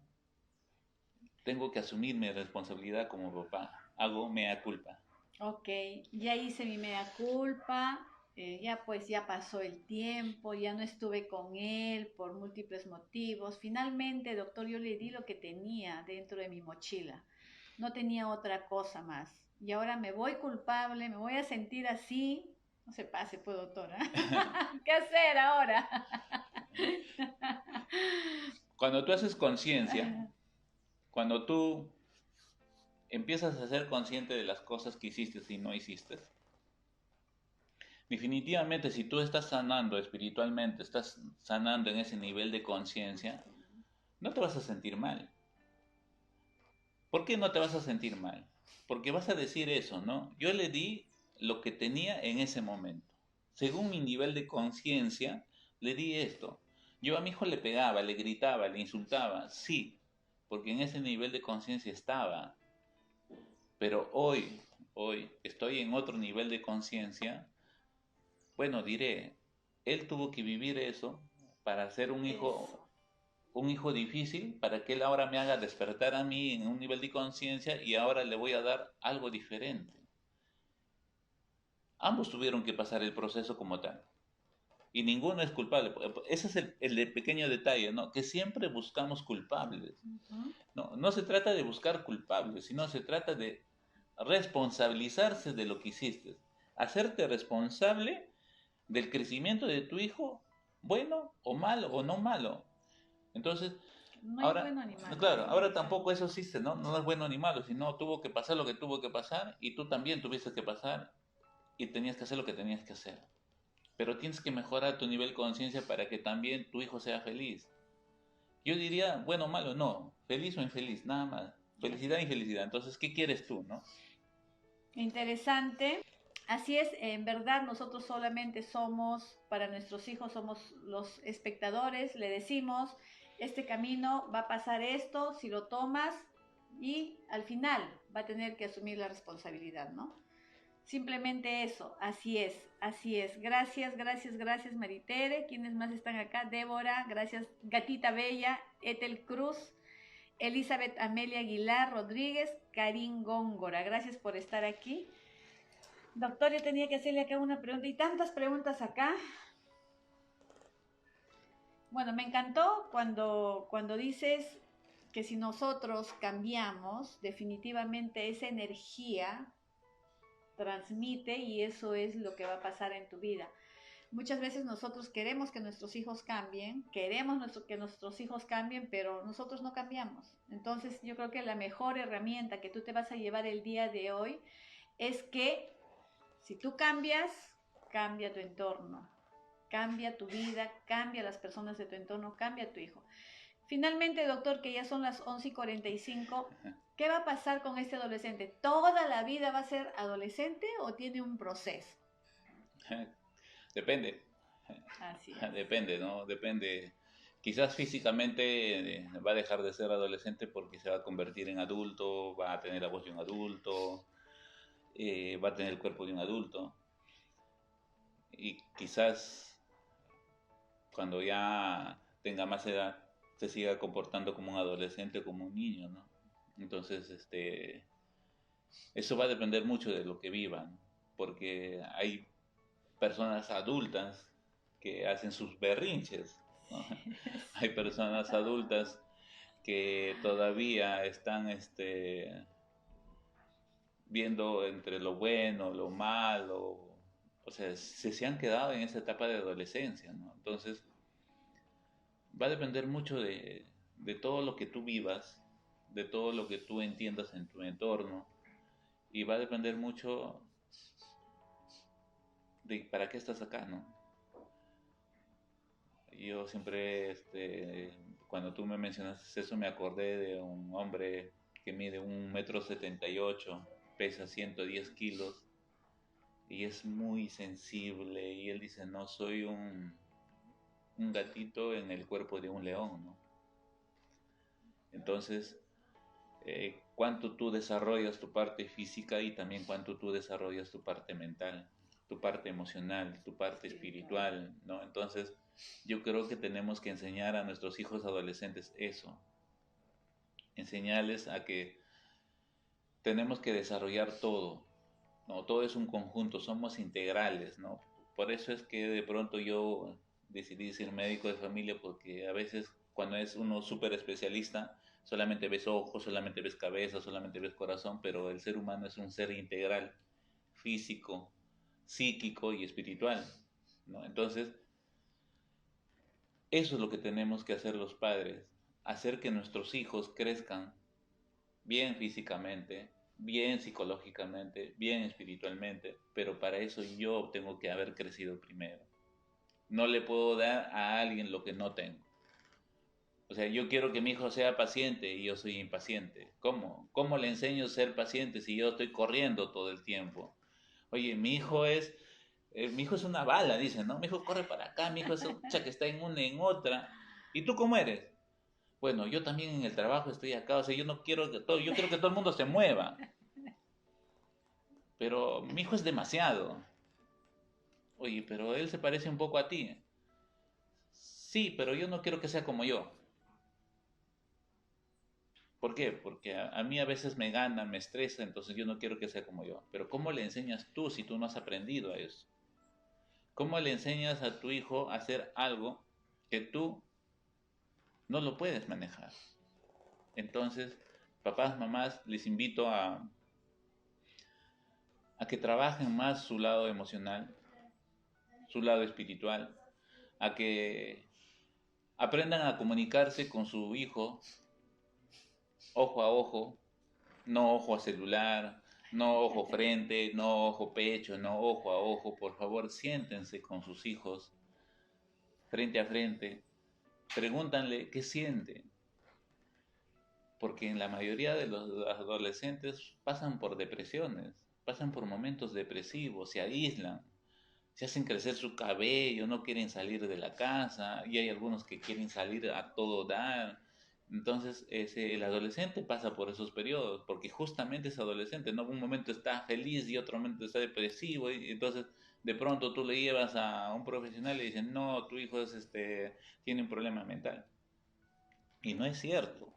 Tengo que asumir mi responsabilidad como papá. Hago mea culpa. Ok, ya hice mi mea culpa, ya pues ya pasó el tiempo, ya no estuve con él por múltiples motivos. Finalmente, doctor, yo le di lo que tenía dentro de mi mochila. No tenía otra cosa más. Y ahora me voy culpable, me voy a sentir así. No se pase, pues, doctora. ¿Qué hacer ahora? Cuando tú haces conciencia, cuando tú empiezas a ser consciente de las cosas que hiciste y no hiciste, definitivamente si tú estás sanando espiritualmente, estás sanando en ese nivel de conciencia, no te vas a sentir mal. ¿Por qué no te vas a sentir mal? Porque vas a decir eso, ¿no? Yo le di lo que tenía en ese momento. Según mi nivel de conciencia, le di esto. Yo a mi hijo le pegaba, le gritaba, le insultaba, sí, porque en ese nivel de conciencia estaba. Pero hoy estoy en otro nivel de conciencia. Bueno, diré, él tuvo que vivir eso para ser Eso. un hijo difícil, para que él ahora me haga despertar a mí en un nivel de conciencia y ahora le voy a dar algo diferente. Ambos tuvieron que pasar el proceso como tal. Y ninguno es culpable. Ese es el pequeño detalle, ¿no? Que siempre buscamos culpables. Ujú. No, no se trata de buscar culpables, sino se trata de responsabilizarse de lo que hiciste. Hacerte responsable del crecimiento de tu hijo, bueno o malo o no malo. Entonces, No hay ahora, bueno ni malo, claro, ¿no? ahora tampoco eso existe, ¿no? No es bueno ni malo, sino tuvo que pasar lo que tuvo que pasar y tú también tuviste que pasar y tenías que hacer lo que tenías que hacer. Pero tienes que mejorar tu nivel de conciencia para que también tu hijo sea feliz. Yo diría, bueno o malo, no, feliz o infeliz, nada más. Felicidad e infelicidad. Entonces, ¿qué quieres tú, no? Interesante. Así es, en verdad nosotros solamente somos, para nuestros hijos somos los espectadores, le decimos, este camino va a pasar esto, si lo tomas, y al final va a tener que asumir la responsabilidad, ¿no? Simplemente eso, así es, así es. Gracias, gracias, gracias Maritere. ¿Quiénes más están acá? Débora, gracias Gatita Bella, Ethel Cruz, Elizabeth Amelia Aguilar Rodríguez, Karin Góngora. Gracias por estar aquí. Doctor, yo tenía que hacerle acá una pregunta y tantas preguntas acá. Bueno, me encantó cuando dices que si nosotros cambiamos, definitivamente esa energía transmite y eso es lo que va a pasar en tu vida. Muchas veces nosotros queremos que nuestros hijos cambien, que nuestros hijos cambien, pero nosotros no cambiamos. Entonces yo creo que la mejor herramienta que tú te vas a llevar el día de hoy es que si tú cambias, cambia tu entorno, cambia tu vida, cambia las personas de tu entorno, cambia tu hijo. Finalmente, doctor, que ya son las 11:45, ¿qué va a pasar con este adolescente? ¿Toda la vida va a ser adolescente o tiene un proceso? Depende. Así es. Depende, ¿no? Depende. Quizás físicamente va a dejar de ser adolescente porque se va a convertir en adulto, va a tener la voz de un adulto, va a tener el cuerpo de un adulto. Y quizás cuando ya tenga más edad se siga comportando como un adolescente o como un niño, ¿no? Entonces, eso va a depender mucho de lo que vivan, porque hay personas adultas que hacen sus berrinches, ¿no? Hay personas adultas que todavía están viendo entre lo bueno, lo malo, o sea, se han quedado en esa etapa de adolescencia, ¿no? Entonces, va a depender mucho de todo lo que tú vivas, de todo lo que tú entiendas en tu entorno, y va a depender mucho de para qué estás acá, ¿no? Yo siempre, cuando tú me mencionaste eso, me acordé de un hombre que mide 1,78 m, pesa 110 kilos y es muy sensible. Y él dice, no, soy un gatito en el cuerpo de un león, ¿no? Entonces, cuánto tú desarrollas tu parte física y también cuánto tú desarrollas tu parte mental, tu parte emocional, tu parte espiritual, ¿no? Entonces, yo creo que tenemos que enseñar a nuestros hijos adolescentes eso, enseñarles a que tenemos que desarrollar todo, ¿no? Todo es un conjunto, somos integrales, ¿no? Por eso es que de pronto yo decidí ser médico de familia, porque a veces cuando es uno súper especialista, solamente ves ojos, solamente ves cabeza, solamente ves corazón, pero el ser humano es un ser integral, físico, psíquico y espiritual, ¿no? Entonces, eso es lo que tenemos que hacer los padres, hacer que nuestros hijos crezcan bien físicamente, bien psicológicamente, bien espiritualmente, pero para eso yo tengo que haber crecido primero. No le puedo dar a alguien lo que no tengo. O sea, yo quiero que mi hijo sea paciente y yo soy impaciente. ¿Cómo? ¿Cómo le enseño a ser paciente si yo estoy corriendo todo el tiempo? Oye, mi hijo es una bala, dice, ¿no? Mi hijo corre para acá, mi hijo es un que está en una, en otra. ¿Y tú cómo eres? Bueno, yo también en el trabajo estoy acá, o sea, yo quiero que todo el mundo se mueva, pero mi hijo es demasiado. Oye, pero él se parece un poco a ti. Sí, pero yo no quiero que sea como yo. ¿Por qué? Porque a mí a veces me gana, me estresa, entonces yo no quiero que sea como yo. Pero ¿cómo le enseñas tú si tú no has aprendido a eso? ¿Cómo le enseñas a tu hijo a hacer algo que tú no lo puedes manejar? Entonces, papás, mamás, les invito a que trabajen más su lado emocional, su lado espiritual, a que aprendan a comunicarse con su hijo ojo a ojo, no ojo a celular, no ojo frente, no ojo pecho, no ojo a ojo. Por favor, siéntense con sus hijos frente a frente, pregúntanle qué sienten, porque en la mayoría de los adolescentes pasan por depresiones, pasan por momentos depresivos, se aíslan, se hacen crecer su cabello, no quieren salir de la casa, y hay algunos que quieren salir a todo dar. Entonces, el adolescente pasa por esos periodos, porque justamente es adolescente, ¿no? Un momento está feliz y otro momento está depresivo, y entonces de pronto tú le llevas a un profesional y le dicen, no, tu hijo tiene un problema mental. Y no es cierto,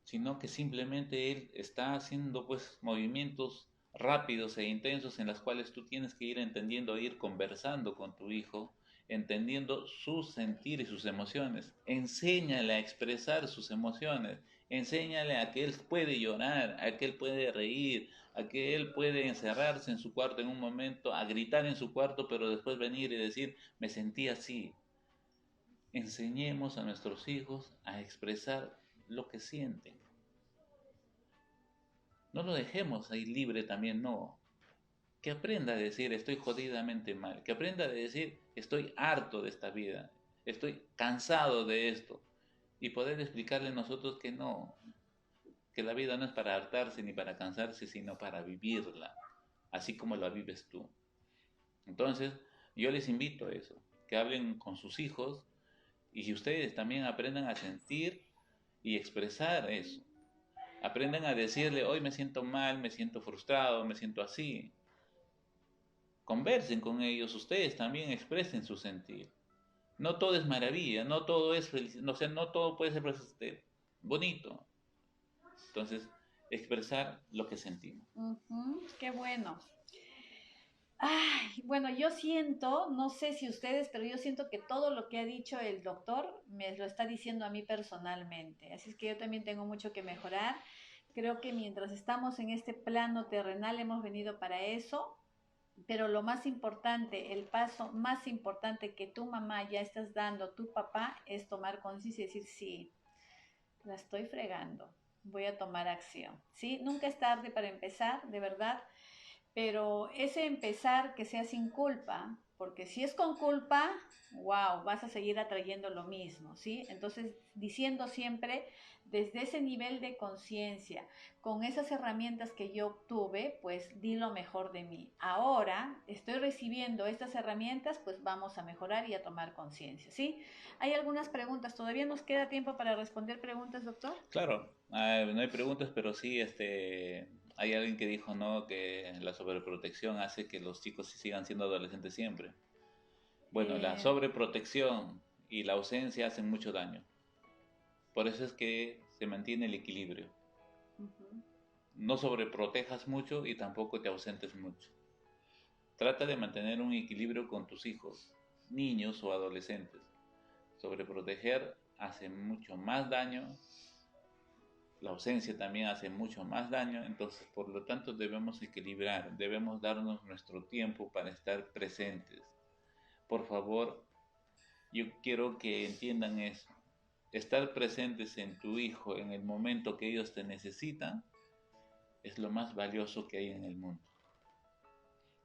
sino que simplemente él está haciendo pues movimientos rápidos e intensos en los cuales tú tienes que ir entendiendo, ir conversando con tu hijo, entendiendo su sentir y sus emociones. Enséñale a expresar sus emociones, enséñale a que él puede llorar, a que él puede reír, a que él puede encerrarse en su cuarto en un momento, a gritar en su cuarto, pero después venir y decir, me sentí así. Enseñemos a nuestros hijos a expresar lo que sienten. No lo dejemos ahí libre también, no. Que aprenda a decir estoy jodidamente mal, que aprenda a decir estoy harto de esta vida, estoy cansado de esto. Y poder explicarle a nosotros que no, que la vida no es para hartarse ni para cansarse, sino para vivirla, así como la vives tú. Entonces, yo les invito a eso, que hablen con sus hijos y si ustedes también aprendan a sentir y expresar eso. Aprendan a decirle, hoy me siento mal, me siento frustrado, me siento así. Conversen con ellos, ustedes también expresen su sentir. No todo es maravilla, no todo es felicidad, no, o sea, no todo puede ser pues, bonito. Entonces, expresar lo que sentimos. Qué bueno. Ay, bueno, yo siento, no sé si ustedes, pero yo siento que todo lo que ha dicho el doctor me lo está diciendo a mí personalmente. Así es que yo también tengo mucho que mejorar. Creo que mientras estamos en este plano terrenal hemos venido para eso, pero lo más importante, el paso más importante que tu mamá ya estás dando, tu papá, es tomar conciencia y decir, sí, la estoy fregando, voy a tomar acción. ¿Sí? Nunca es tarde para empezar, de verdad, pero ese empezar que sea sin culpa, porque si es con culpa, wow, vas a seguir atrayendo lo mismo, ¿sí? Entonces, diciendo siempre desde ese nivel de conciencia, con esas herramientas que yo obtuve, pues di lo mejor de mí. Ahora estoy recibiendo estas herramientas, pues vamos a mejorar y a tomar conciencia, ¿sí? Hay algunas preguntas, ¿todavía nos queda tiempo para responder preguntas, doctor? Claro, no hay preguntas, pero sí, hay alguien que dijo, ¿no? Que la sobreprotección hace que los chicos sigan siendo adolescentes siempre. Bueno, la Eh, sobreprotección y la ausencia hacen mucho daño. Por eso es que se mantiene el equilibrio. uh-huh. No sobreprotejas mucho y tampoco te ausentes mucho. Trata de mantener un equilibrio con tus hijos, niños o adolescentes. Sobreproteger hace mucho más daño, la ausencia también hace mucho más daño, entonces por lo tanto debemos equilibrar, debemos darnos nuestro tiempo para estar presentes. Por favor, yo quiero que entiendan eso. Estar presentes en tu hijo en el momento que ellos te necesitan es lo más valioso que hay en el mundo.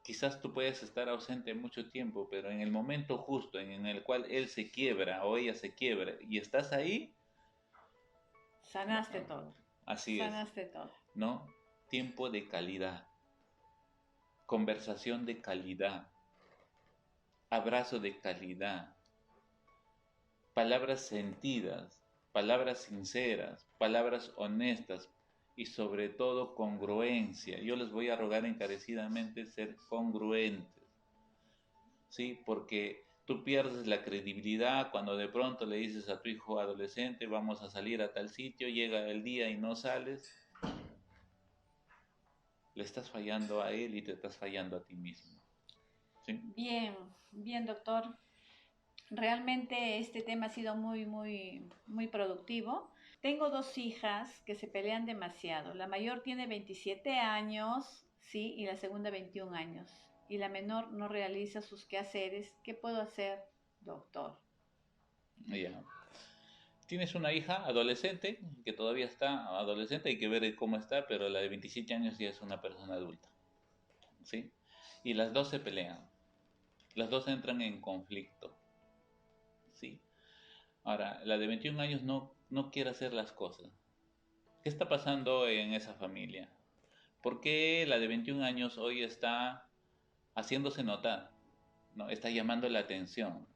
Quizás tú puedes estar ausente mucho tiempo, pero en el momento justo en el cual él se quiebra o ella se quiebra y estás ahí, Sanaste todo, así es, sanaste todo. ¿no? Tiempo de calidad, conversación de calidad, abrazo de calidad, palabras sentidas, palabras sinceras, palabras honestas y sobre todo congruencia. Yo les voy a rogar encarecidamente ser congruentes, ¿sí? Porque tú pierdes la credibilidad cuando de pronto le dices a tu hijo adolescente, vamos a salir a tal sitio, llega el día y no sales, le estás fallando a él y te estás fallando a ti mismo, ¿sí? Bien, bien, doctor. Realmente este tema ha sido muy productivo. Tengo dos hijas que se pelean demasiado. La mayor tiene 27 años, sí, y la segunda 21 años. Y la menor no realiza sus quehaceres. ¿Qué puedo hacer, doctor? Ya. Tienes una hija adolescente, que todavía está adolescente, hay que ver cómo está, pero la de 27 años ya es una persona adulta, ¿sí? Y las dos se pelean, las dos entran en conflicto, ¿sí? Ahora, la de 21 años no quiere hacer las cosas. ¿Qué está pasando en esa familia? ¿Por qué la de 21 años hoy está haciéndose notar? ¿No? Está llamando la atención.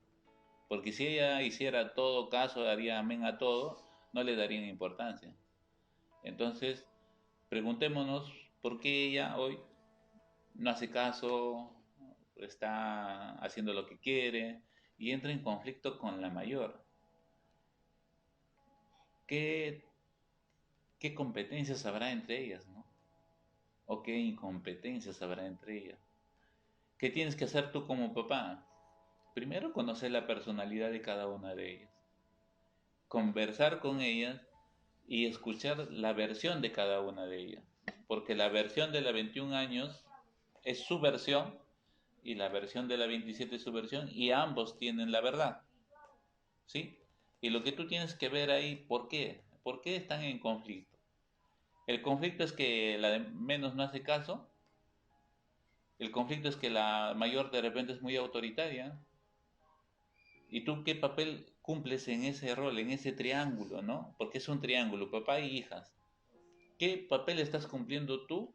Porque si ella hiciera todo caso, daría amén a todo, no le darían importancia. Entonces, preguntémonos por qué ella hoy no hace caso, está haciendo lo que quiere y entra en conflicto con la mayor. ¿Qué, qué competencias habrá entre ellas, no? ¿O qué incompetencias habrá entre ellas? ¿Qué tienes que hacer tú como papá? Primero, conocer la personalidad de cada una de ellas, conversar con ellas y escuchar la versión de cada una de ellas. Porque la versión de la 21 años es su versión y la versión de la 27 es su versión y ambos tienen la verdad, ¿sí? Y lo que tú tienes que ver ahí, ¿por qué? ¿Por qué están en conflicto? El conflicto es que la de menos no hace caso, el conflicto es que la mayor de repente es muy autoritaria, ¿y tú qué papel cumples en ese rol, en ese triángulo, ¿no? Porque es un triángulo, papá y hijas. ¿Qué papel estás cumpliendo tú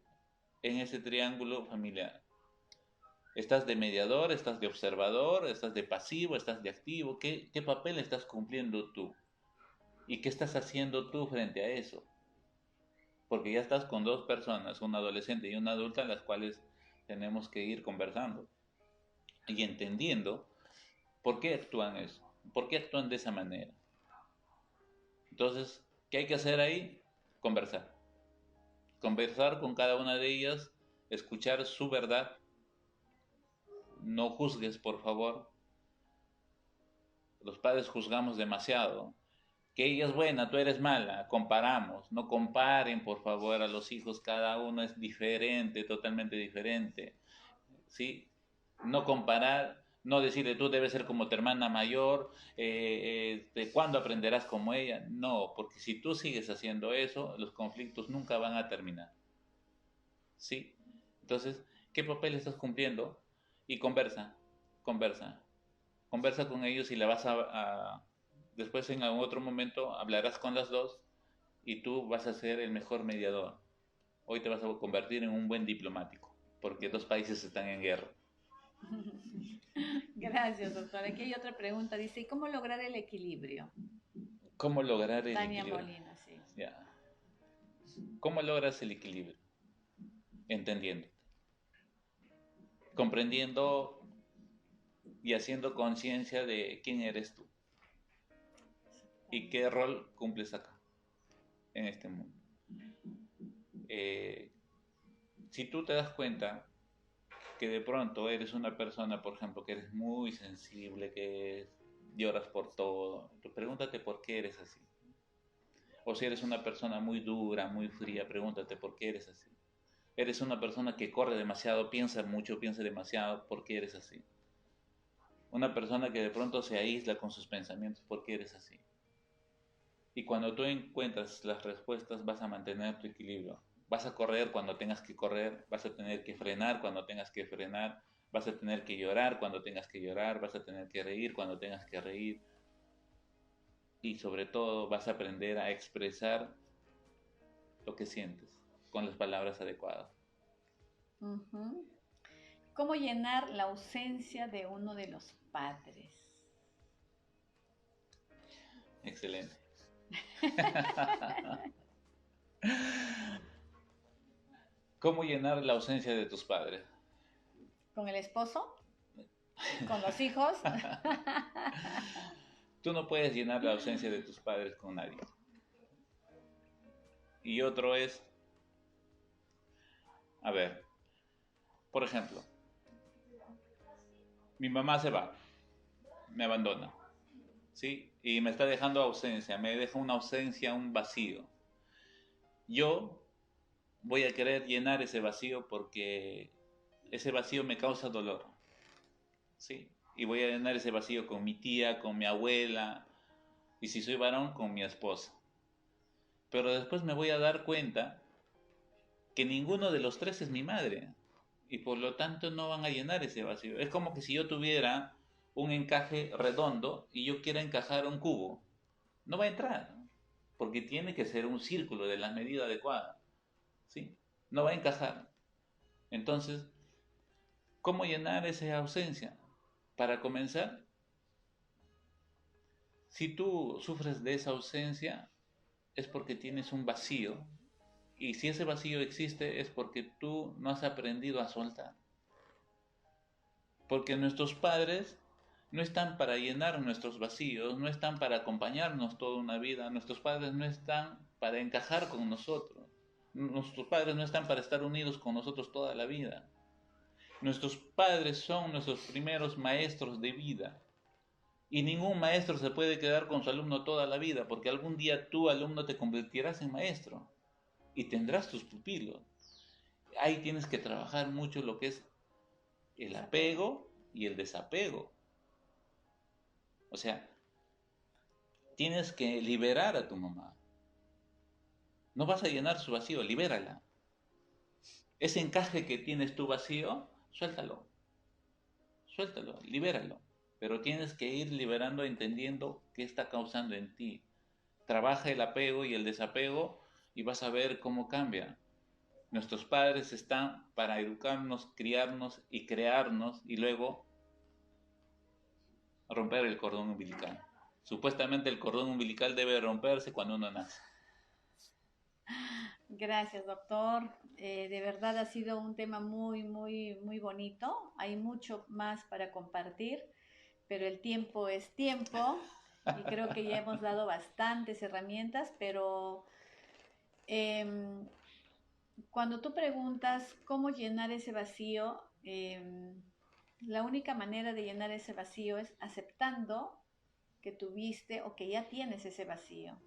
en ese triángulo familiar? ¿Estás de mediador, estás de observador, estás de pasivo, estás de activo? ¿Qué papel estás cumpliendo tú? ¿Y qué estás haciendo tú frente a eso? Porque ya estás con dos personas, una adolescente y una adulta, las cuales tenemos que ir conversando y entendiendo por qué actúan eso. ¿Por qué actúan de esa manera? Entonces, ¿qué hay que hacer ahí? Conversar. Conversar con cada una de ellas, escuchar su verdad. No juzgues, por favor. Los padres juzgamos demasiado. Que ella es buena, tú eres mala, comparamos. No comparen, por favor, a los hijos, cada uno es diferente, totalmente diferente. ¿Sí? No comparar, no decirle tú debes ser como tu hermana mayor, ¿cuándo aprenderás como ella? No, porque si tú sigues haciendo eso, los conflictos nunca van a terminar. ¿Sí? Entonces, ¿qué papel estás cumpliendo? Y conversa, conversa, conversa con ellos y la vas después en algún otro momento hablarás con las dos y tú vas a ser el mejor mediador. Hoy te vas a convertir en un buen diplomático, porque dos países están en guerra. Gracias, doctora. Aquí hay otra pregunta. Dice, ¿y cómo lograr el equilibrio? ¿Cómo lograr el Tania equilibrio? Molina, sí. Ya. ¿Cómo logras el equilibrio? Entendiendo, comprendiendo y haciendo conciencia de quién eres tú y qué rol cumples acá, en este mundo. Si tú te das cuenta que de pronto eres una persona, por ejemplo, que eres muy sensible, que lloras por todo, pregúntate por qué eres así. O si eres una persona muy dura, muy fría, pregúntate por qué eres así. Eres una persona que corre demasiado, piensa mucho, piensa demasiado, ¿por qué eres así? Una persona que de pronto se aísla con sus pensamientos, ¿por qué eres así? Y cuando tú encuentras las respuestas, vas a mantener tu equilibrio. Vas a correr cuando tengas que correr, vas a tener que frenar cuando tengas que frenar, vas a tener que llorar cuando tengas que llorar, vas a tener que reír cuando tengas que reír. Y sobre todo vas a aprender a expresar lo que sientes con las palabras adecuadas. Uh-huh. ¿Cómo llenar la ausencia de uno de los padres? Excelente. ¿Cómo llenar la ausencia de tus padres? ¿Con el esposo? ¿Con los hijos? Tú no puedes llenar la ausencia de tus padres con nadie. Y otro es, a ver, por ejemplo, mi mamá se va, me abandona, ¿sí? Y me está dejando ausencia, me deja una ausencia, un vacío. Yo voy a querer llenar ese vacío porque ese vacío me causa dolor, ¿sí? Y voy a llenar ese vacío con mi tía, con mi abuela, y si soy varón, con mi esposa. Pero después me voy a dar cuenta que ninguno de los tres es mi madre, y por lo tanto no van a llenar ese vacío. Es como que si yo tuviera un encaje redondo y yo quiera encajar un cubo, no va a entrar, ¿no? Porque tiene que ser un círculo de la medida adecuada, ¿sí? No va a encajar. Entonces, ¿cómo llenar esa ausencia? Para comenzar, si tú sufres de esa ausencia, es porque tienes un vacío. Y si ese vacío existe, es porque tú no has aprendido a soltar. Porque nuestros padres no están para llenar nuestros vacíos, no están para acompañarnos toda una vida, nuestros padres no están para encajar con nosotros, nuestros padres no están para estar unidos con nosotros toda la vida. Nuestros padres son nuestros primeros maestros de vida y ningún maestro se puede quedar con su alumno toda la vida porque algún día tú, alumno, te convertirás en maestro y tendrás tus pupilos. Ahí tienes que trabajar mucho lo que es el apego y el desapego. O sea, tienes que liberar a tu mamá. No vas a llenar su vacío, libérala. Ese encaje que tienes tu vacío, suéltalo. Suéltalo, libéralo. Pero tienes que ir liberando entendiendo qué está causando en ti. Trabaja el apego y el desapego y vas a ver cómo cambia. Nuestros padres están para educarnos, criarnos y crearnos y luego romper el cordón umbilical. Supuestamente el cordón umbilical debe romperse cuando uno nace. Gracias, doctor. De verdad ha sido un tema muy, muy, muy bonito. Hay mucho más para compartir, pero el tiempo es tiempo y creo que ya hemos dado bastantes herramientas, pero em, cuando tú preguntas cómo llenar ese vacío, la única manera de llenar ese vacío es aceptando que tuviste o que ya tienes ese vacío.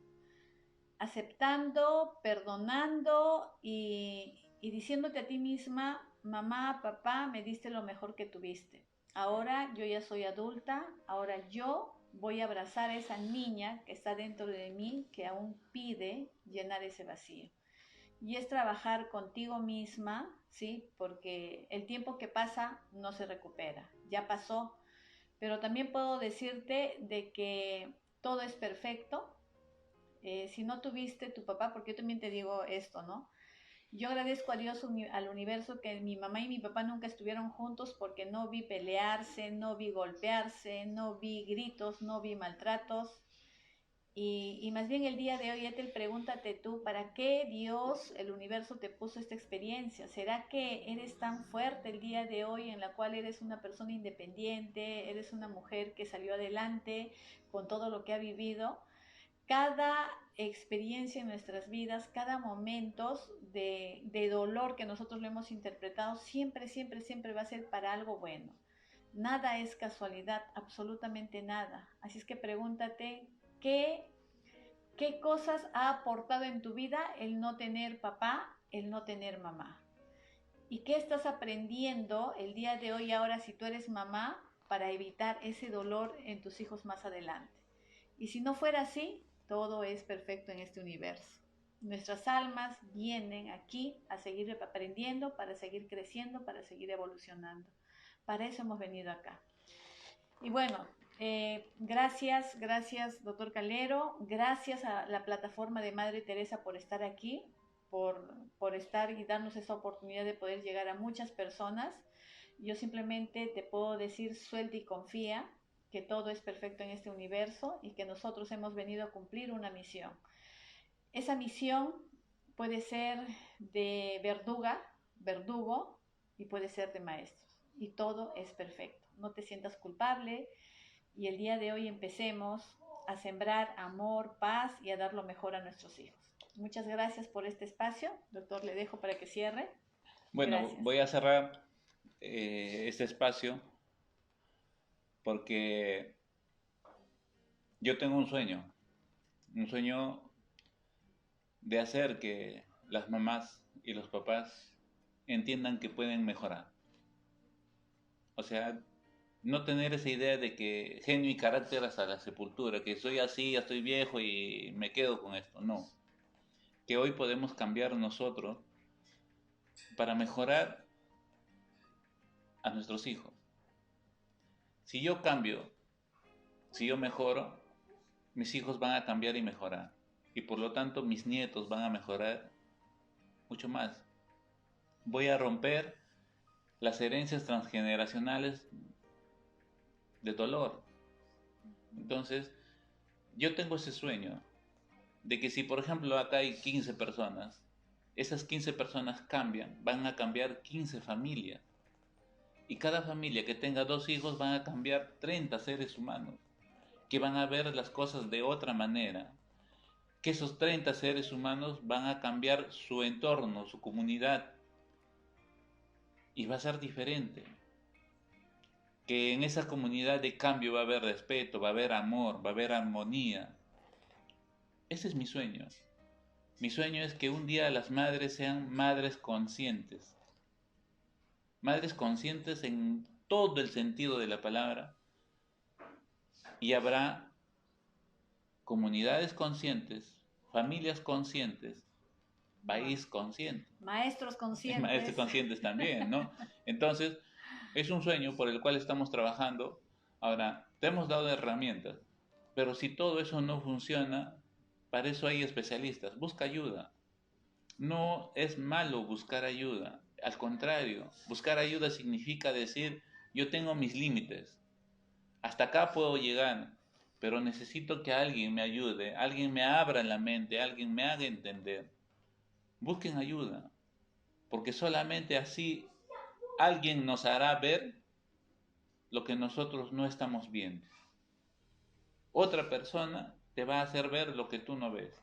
Aceptando, perdonando y diciéndote a ti misma, mamá, papá, me diste lo mejor que tuviste. Ahora yo ya soy adulta, ahora yo voy a abrazar a esa niña que está dentro de mí, que aún pide llenar ese vacío. Y es trabajar contigo misma, ¿sí? Porque el tiempo que pasa no se recupera, ya pasó. Pero también puedo decirte de que todo es perfecto. Si no tuviste tu papá, porque yo también te digo esto, ¿no? Yo agradezco a Dios, al universo, que mi mamá y mi papá nunca estuvieron juntos porque no vi pelearse, no vi golpearse, no vi gritos, no vi maltratos. Y más bien el día de hoy, Ethel, pregúntate tú, ¿para qué Dios, el universo, te puso esta experiencia? ¿Será que eres tan fuerte el día de hoy en la cual eres una persona independiente, eres una mujer que salió adelante con todo lo que ha vivido? Cada experiencia en nuestras vidas, cada momento de dolor que nosotros lo hemos interpretado, siempre, siempre, siempre va a ser para algo bueno. Nada es casualidad, absolutamente nada. Así es que pregúntate, ¿qué, qué cosas ha aportado en tu vida el no tener papá, el no tener mamá? ¿Y qué estás aprendiendo el día de hoy ahora si tú eres mamá para evitar ese dolor en tus hijos más adelante? Y si no fuera así, todo es perfecto en este universo. Nuestras almas vienen aquí a seguir aprendiendo, para seguir creciendo, para seguir evolucionando. Para eso hemos venido acá. Y bueno, gracias doctor Calero, gracias a la plataforma de Madre Teresa por estar aquí, por estar y darnos esa oportunidad de poder llegar a muchas personas. Yo simplemente te puedo decir, suelta y confía, que todo es perfecto en este universo y que nosotros hemos venido a cumplir una misión. Esa misión puede ser de verdugo, y puede ser de maestros. Y todo es perfecto. No te sientas culpable y el día de hoy empecemos a sembrar amor, paz y a dar lo mejor a nuestros hijos. Muchas gracias por este espacio. Doctor, le dejo para que cierre. Bueno, Gracias. voy a cerrar este espacio porque yo tengo un sueño de hacer que las mamás y los papás entiendan que pueden mejorar. O sea, no tener esa idea de que genio y carácter hasta la sepultura, que soy así, ya estoy viejo y me quedo con esto. No, que hoy podemos cambiar nosotros para mejorar a nuestros hijos. Si yo cambio, si yo mejoro, mis hijos van a cambiar y mejorar. Y por lo tanto mis nietos van a mejorar mucho más. Voy a romper las herencias transgeneracionales de dolor. Entonces, yo tengo ese sueño de que si por ejemplo acá hay 15 personas, esas 15 personas cambian, van a cambiar 15 familias. Y cada familia que tenga 2 hijos van a cambiar 30 seres humanos, que van a ver las cosas de otra manera, que esos 30 seres humanos van a cambiar su entorno, su comunidad, y va a ser diferente. Que en esa comunidad de cambio va a haber respeto, va a haber amor, va a haber armonía. Ese es mi sueño. Mi sueño es que un día las madres sean madres conscientes en todo el sentido de la palabra, y habrá comunidades conscientes, familias conscientes, país consciente, Maestros maestros conscientes. conscientes también, ¿no? Entonces, es un sueño por el cual estamos trabajando. Ahora, te hemos dado herramientas, pero si todo eso no funciona, para eso hay especialistas. Busca ayuda. No es malo buscar ayuda. Al contrario, buscar ayuda significa decir, yo tengo mis límites. Hasta acá puedo llegar, pero necesito que alguien me ayude, alguien me abra la mente, alguien me haga entender. Busquen ayuda, porque solamente así alguien nos hará ver lo que nosotros no estamos viendo. Otra persona te va a hacer ver lo que tú no ves.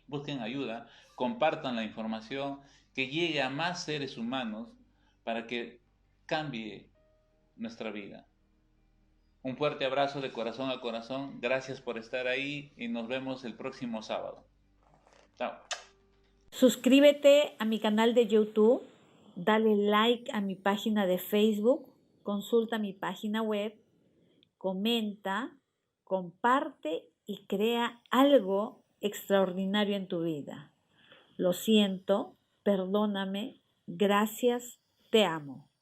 Busquen ayuda, compartan la información, que llegue a más seres humanos para que cambie nuestra vida. Un fuerte abrazo de corazón a corazón. Gracias por estar ahí y nos vemos el próximo sábado. Chao. Suscríbete a mi canal de YouTube, dale like a mi página de Facebook, consulta mi página web, comenta, comparte y crea algo extraordinario en tu vida. Lo siento, perdóname, gracias, te amo.